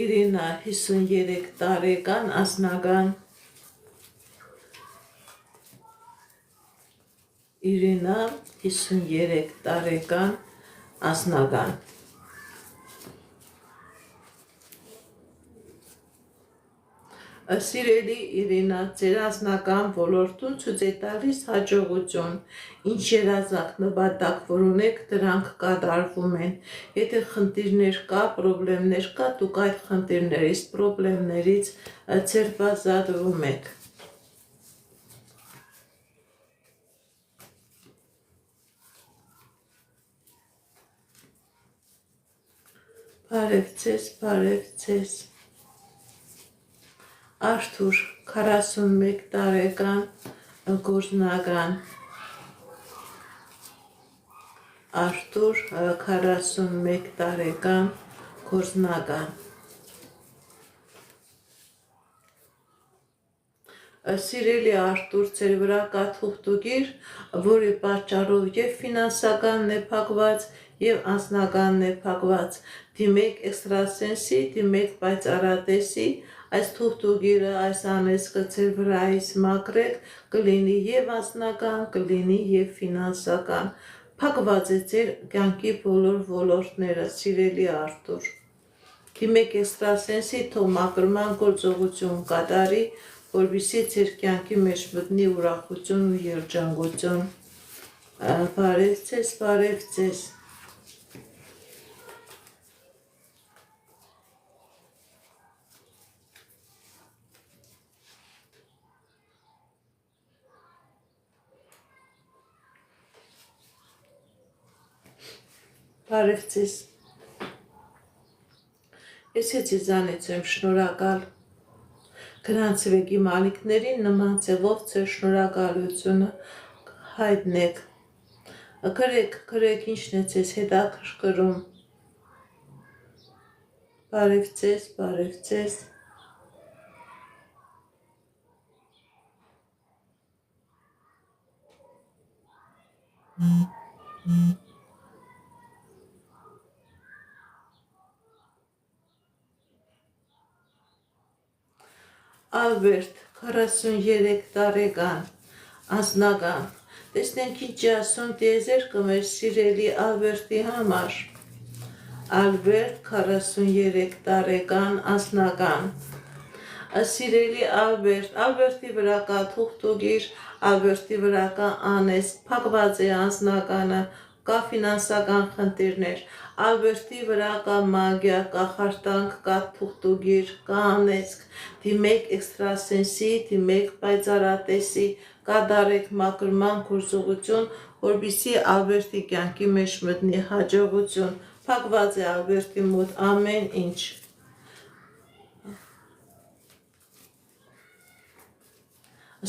Իրինա 53 տարեկան անձնական, Իրինա 53 տարեկան անձնական, Սիրելի Իրինա, ձեր անձնական ոլորտում ցույց է տալիս հաջողություն, ինչ երազանք նպատակ որ ունեք, դրանք կատարվում են, եթե խնդիրներ կա, պրոբլեմներ կա, դուք այդ խնդիրներից, պրոբլեմներից ձերբազատվում եք։ Բարև ձեզ, Արթուր 41 տարեկան գործնական, Արթուր 41 տարեկան գործնական, Սիրելի Արթուր, ձեր վրա կա թուղթուկիր, որի պատճառով եւ ֆինանսականն է փակված, եւ անձնականն է փակված, դիմեք էքստրասենսի, դիմեք պայծառատեսի, այս թուղթուկիրը, այս անեծքը ձեր վրայից մաքրեք, կլինի եւ անձնական, կլինի եւ ֆինանսական, փակված է ձեր կյանքի բոլոր ոլորտները, սիրելի Արթուր, դիմեք էքստրասենսի, թող մաքրման գործողություն կատարի, որպեսզի ձեր կյանքի մեջ մտնի ուրախություն ու երջանկություն։ Բարև ձեզ, Բարև ձեզ։ Ես ձեզանից եմ շնորհակալ։ Գրանցվեք իմ ալիքներին նման ձևով ձեր շնորհակալությունը հայտնեք։ Գրեք ինչն է ձեզ հետաքրքրում։ Բարև ձեզ, բարև ձեզ։ Ալբերտ, 43 տարեկան, անձնական։ Տեսնենք ինչ ասում տիեզերքը մեր սիրելի Ալբերտի համար։ Ալբերտ, 43 տարեկան, անձնական։ Սիրելի Ալբերտ, Ալբերտի վրա կա թուղթուգիր, Ալբերտի վրա կա անեսք, փակված է անձնականը, կա ֆինանսական խնդիրներ, Ալբերտի վրա կա մագիա, կա խարտանք, կա թուղթուգիր, կա անեսք, դիմեք էքստրասենսի, դիմեք պայծառատեսի, կատարեք մաքրման գործողություն, որպեսզի Ալբերտի կյանքի մեջ մտնի հաջողություն, փակված է Ալբերտի մոտ ամեն ինչ։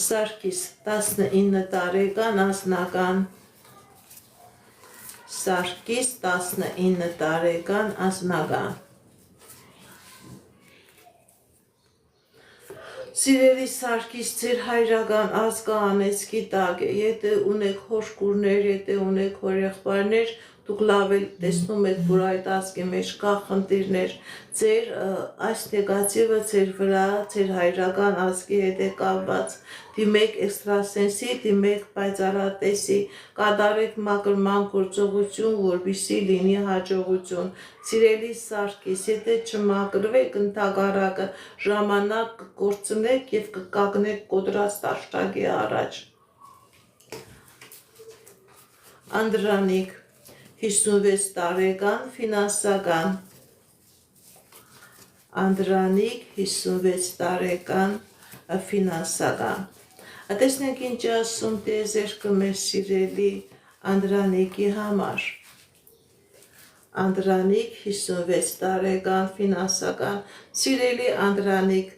Սարգիս, 19 տարեկան, անձնական։ Սարգիս, 19 տարեկան, անձնական։ Սիրելի Սարգիս, ձեր հայրական ազգը անեծքի տակ է, եթե ունեք հորկուրներ, եթե ունեք հորեղբայրներ, դուք լավ էլ տեսնում եք, որ այդ ազգի մեջ կա խնդիրներ, ձեր այս նեգատիվը ձեր վրա, ձեր հայրական ազգի հետ է կապված, դիմեք էքստրասենսի, դիմեք պայծառատեսի, կատարեք մաքրման գործողություն, որպեսզի լինի հաջողություն։ Սիրելի Սարգիս, եթե չմաքրվեք ընդհակառակը, ժամանակ կկորցնեք եւ կկանգնեք կոտրած տաշտակի առաջ։ Անդրանիկ, 56 տարեկան, ֆինանսական։ Անդրանիկ, 56 տարեկան, ֆինանսական։ Տեսնենք ինչ ասում տիեզերքը մեր սիրելի Անդրանիկի համար։ Անդրանիկ, 56 տարեկան, ֆինանսական։ Սիրելի Անդրանիկ,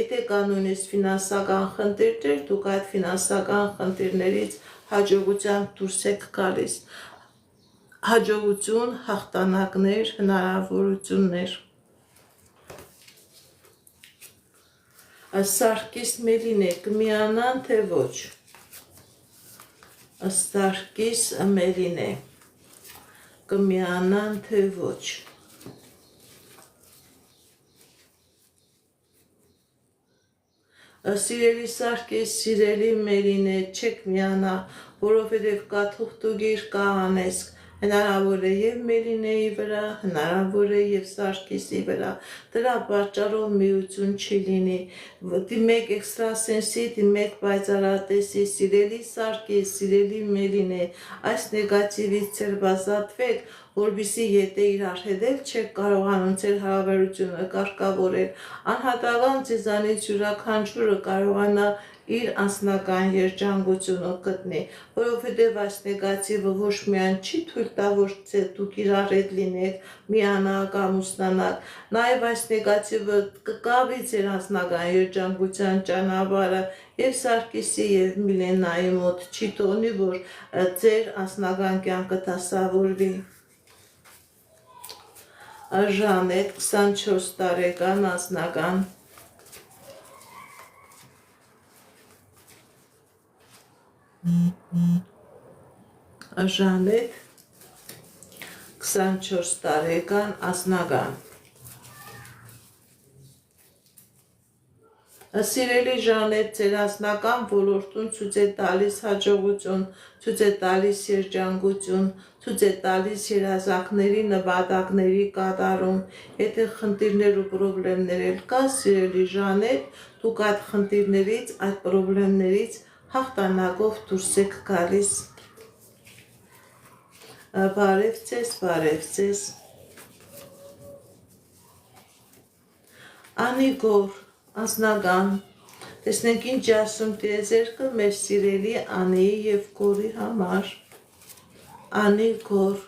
եթե կա նույնիսկ ֆինանսական խնդիրներ, դուք այդ ֆինանսական խնդիրներից հաջողությամբ դուրս եք գալիս։ Հաջողություն, հաղթանակներ, հնարավորություններ։ Սարգիս Մելինե, կմիանան թե ոչ։ Սարգիս Մելինե, կմիանան թե ոչ։ Սիրելի Սարգիս, սիրելի Մելինե, չեք միանա, որովհետև կա թուղթուգիր, կա անեսք, հնարավոր է և Մելինեի վրա, հնարավոր է և Սարգիսի վրա, դրա պատճառով միություն չի լինի, դիմեք էքստրասենսի, դիմեք պայծառատեսի, սիրելի Սարգիս, սիրելի Մելինե, այս նեգատիվից ձերբազատվեք, որպեսզի եթե իրար հետ էլ չեք կարողանում ձեր հարաբերությունը կարգավորել, անհատական ձեզանից յուրաքանչյուրը կարողանա իր անձնական երջանկությունը գտնի, որովհետև այս նեգատիվը ոչ միայն չի թույլ տա, որ դուք իրար հետ լինեք, միանաք, ամուսնանաք, նաև այս նեգատիվը կկավի ձեր անձնական երջանկության ճանապարհը և Սարգիսի և Միլենայի մոտ չի թողնի, որ ձեր անձնական կյանքը դասավորվի։ Ժանետ, 24 տարեկան, անձնական։ Ժանետ, 24 տարեկան, անձնական։ Սիրելի Ժանետ, ձեր անձնական ոլորտում ցույց է տալիս հաջողություն, ցույց է տալիս երջանկություն, ցույց է տալիս երազանքների նպատակների կատարում, եթե խնդիրներ ու պրոբլեմներ էլ կա, սիրելի Ժանետ, դուք այդ խնդիրներից, այդ պրոբլեմներից հաղթանակով դուրս եք գալիս։ Բարև ձեզ, բարև ձեզ։ Անիգոր, անձնական, տեսնենք ինչ ասում տիեզերքը մեր սիրելի Անիի և Գորի համար։ Անի Գոր,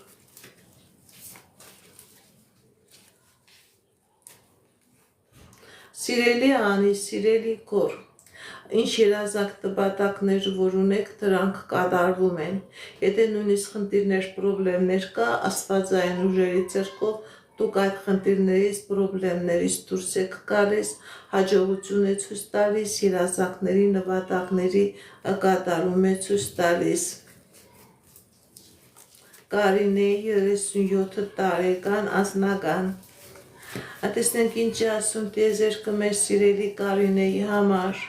Սիրելի անի, սիրելի կոր, ինչ երազանք տպատակներ, որ ունեք, դրանք կատարվում են։ Եթե նույնիսկ խնդիրներ, պրոբլեմներ կա, աստվածային ուժերի ձեռքով դուք այդ խնդիրներից, պրոբլեմներից դուրս եք գալիս, հաջողություն է ցույց տալիս, երազանքների, նպատակների կատարում է ցույց տալիս։ Կարինե 37 տարեկան անձնական։ Տեսնենք ինչ է ասում տիեզերքը մեր սիրելի Կարինեի համար։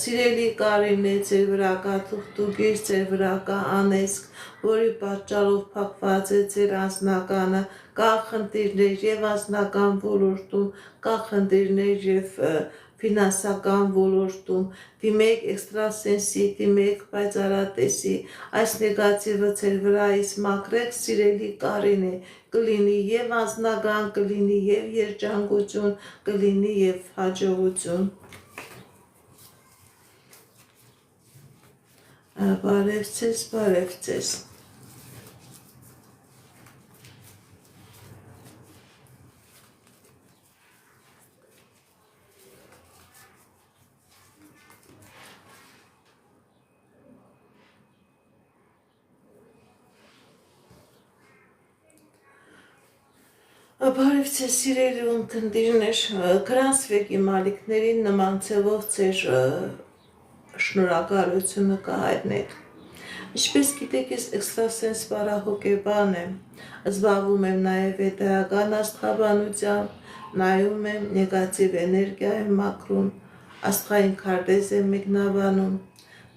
Սիրելի Կարինե, ձեր վրա կա թուղթուկիր, ձեր վրա կա անեծք, որի պատճառով փակված է ձեր անձնականը, կա խնդիրներ եւ անձնական ոլորտում, կա խնդիրներ եւ ֆինանսական ոլորտում, դիմեք էքստրասենսի, դիմեք պայծառատեսի, այս նեգատիվը ձեր վրայից մաքրեք, սիրելի Կարինե, կլինի եւ անձնական, կլինի եւ երջանկություն, կլինի եւ հաջողություն։ Բարև ձեզ, բարև ձեզ։ Բարև ձեզ սիրելի ունկնդիրներ, գրանցվեք իմ ալիքներին նման ձևով ձեր շնորհակալությունը կհայտնեք։ Ինչպես գիտեք, ես էքստրասենս բարահոգեբան եմ, զբաղվում եմ նաև վեդայական աստղաբանությամբ, նայում եմ, նեգատիվ էներգիա եմ մաքրում, աստղային քարտեզ եմ մեկնաբանում,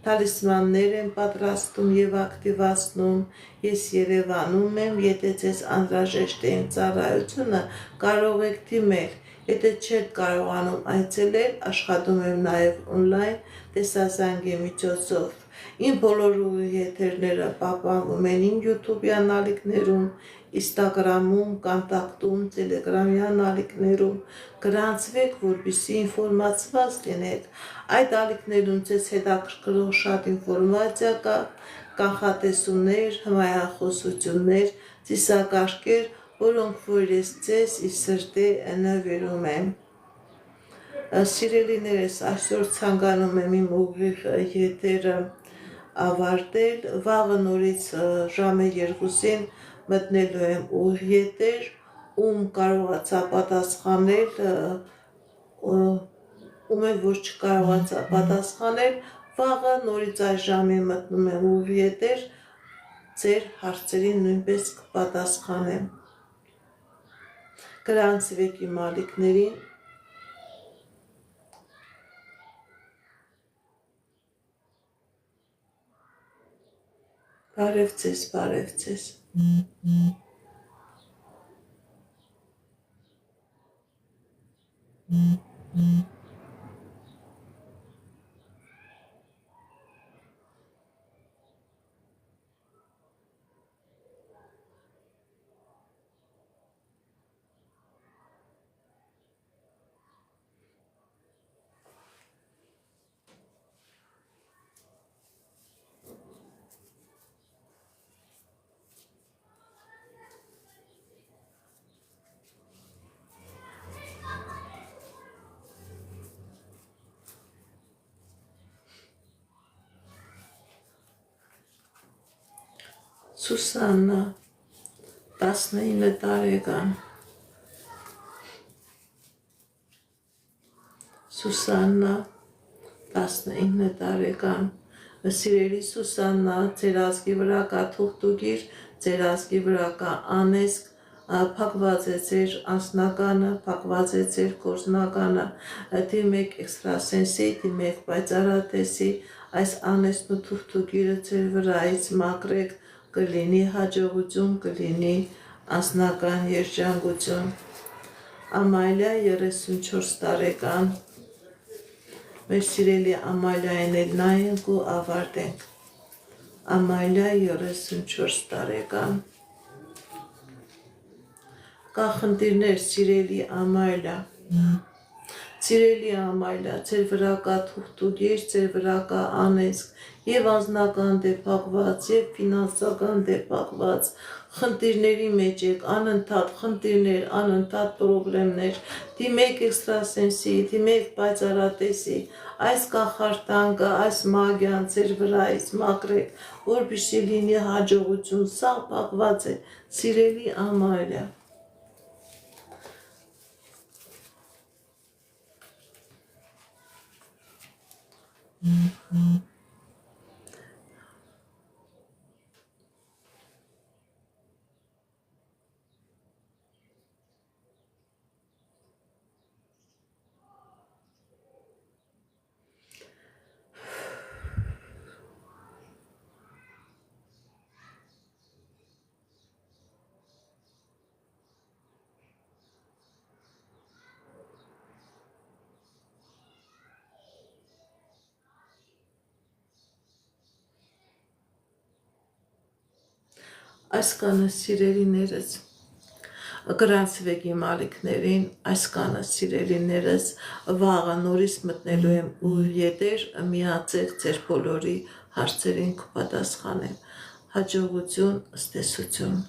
թալիսմաններ եմ պատրաստում եւ ակտիվացնում, ես Երևանում եմ, եթե ձեզ անհրաժեշտ է իմ ծառայությունը, կարող եք դիմել, եթե չեք կարողանում այցելել, աշխատում եմ նաև օնլայն տեսազանգի միջոցով։ Իմ բոլոր եթերները պահպանվում են իմ YouTube-յան ալիքներում, Instagram-ում, Կոնտակտում, Telegram-յան ալիքներում, գրանցվեք, որպեսզի ինֆորմացված լինեք։ Այդ ալիքներում ձեզ հետաքրքրող շատ ինֆորմացիա կա, կանխատեսումներ, հմայախոսություններ, ծիսակարգեր, որոնք որ ես ձեզ ի սրտե նվիրում եմ։ Սիրելիներս, այսօր ցանկանում եմ իմ ուղիղ եթերը ավարտել, վաղը նորից ժամը 2-ին մտնելու եմ ուղիղ եթեր, ում կարողացա պատասխանել, ում եմ որ չկարողացա պատասխանել, վաղը նորից այս ժամին մտնում եմ ուղիղ եթեր, ձեր հարցերին նույնպես կպատասխանեմ։ Գրանցվեք իմ ալիքներին։ Բարև ձեզ, բարև ձեզ։ Սուսաննա 19 տարեկան Սուսաննա 19 տարեկան Սիրելի Սուսաննա, ձեր ազգի վրա կա թուղթուկիր, ձեր ազգի վրա կա անեծք, փակված է ձեր անձնականը, փակված է ձեր գործնականը, դիմեք էքստրասենսի, դիմեք պայծառատեսի, այս անեծն ու թուղթուկիրը ձեր վրայից մաքրեք, կլինի հաջողություն, կլինի անձնական երջանկություն։ Ամալիա 34 տարեկան։ Մեր սիրելի Ամալիային էլ նայենք ու ավարտենք։ Ամալիա 34 տարեկան։ Կա խնդիրներ, սիրելի Ամալիա։ Սիրելի ամայլա, ձեր վրա կա թուղթուգիր, ձեր վրա կա անեզք, եւ անձնական դեպակված, եւ ֆինանսական դեպակված, խնդիրների մեջ եք, անընդհատ խնդիրներ, անընդհատ պրոբլեմներ, դիմեք էքստրասենսի, դիմեք պայծառատեսի, այս կախարդանկը, այս մագիան ձեր վրայից մաքրեք, որպեսզի լինի հաջողություն, սա փակված է, սիրելի ամայլա։ Այս կանը սիրելիներս գրանցվեք իմ ալիքներին, այս կանը սիրելիներս վաղը նորից մտնելու եմ ու ետեր միացեք ձեր բոլորի հարցերին կպատասխանեմ, հաջողություն, ստեսություն։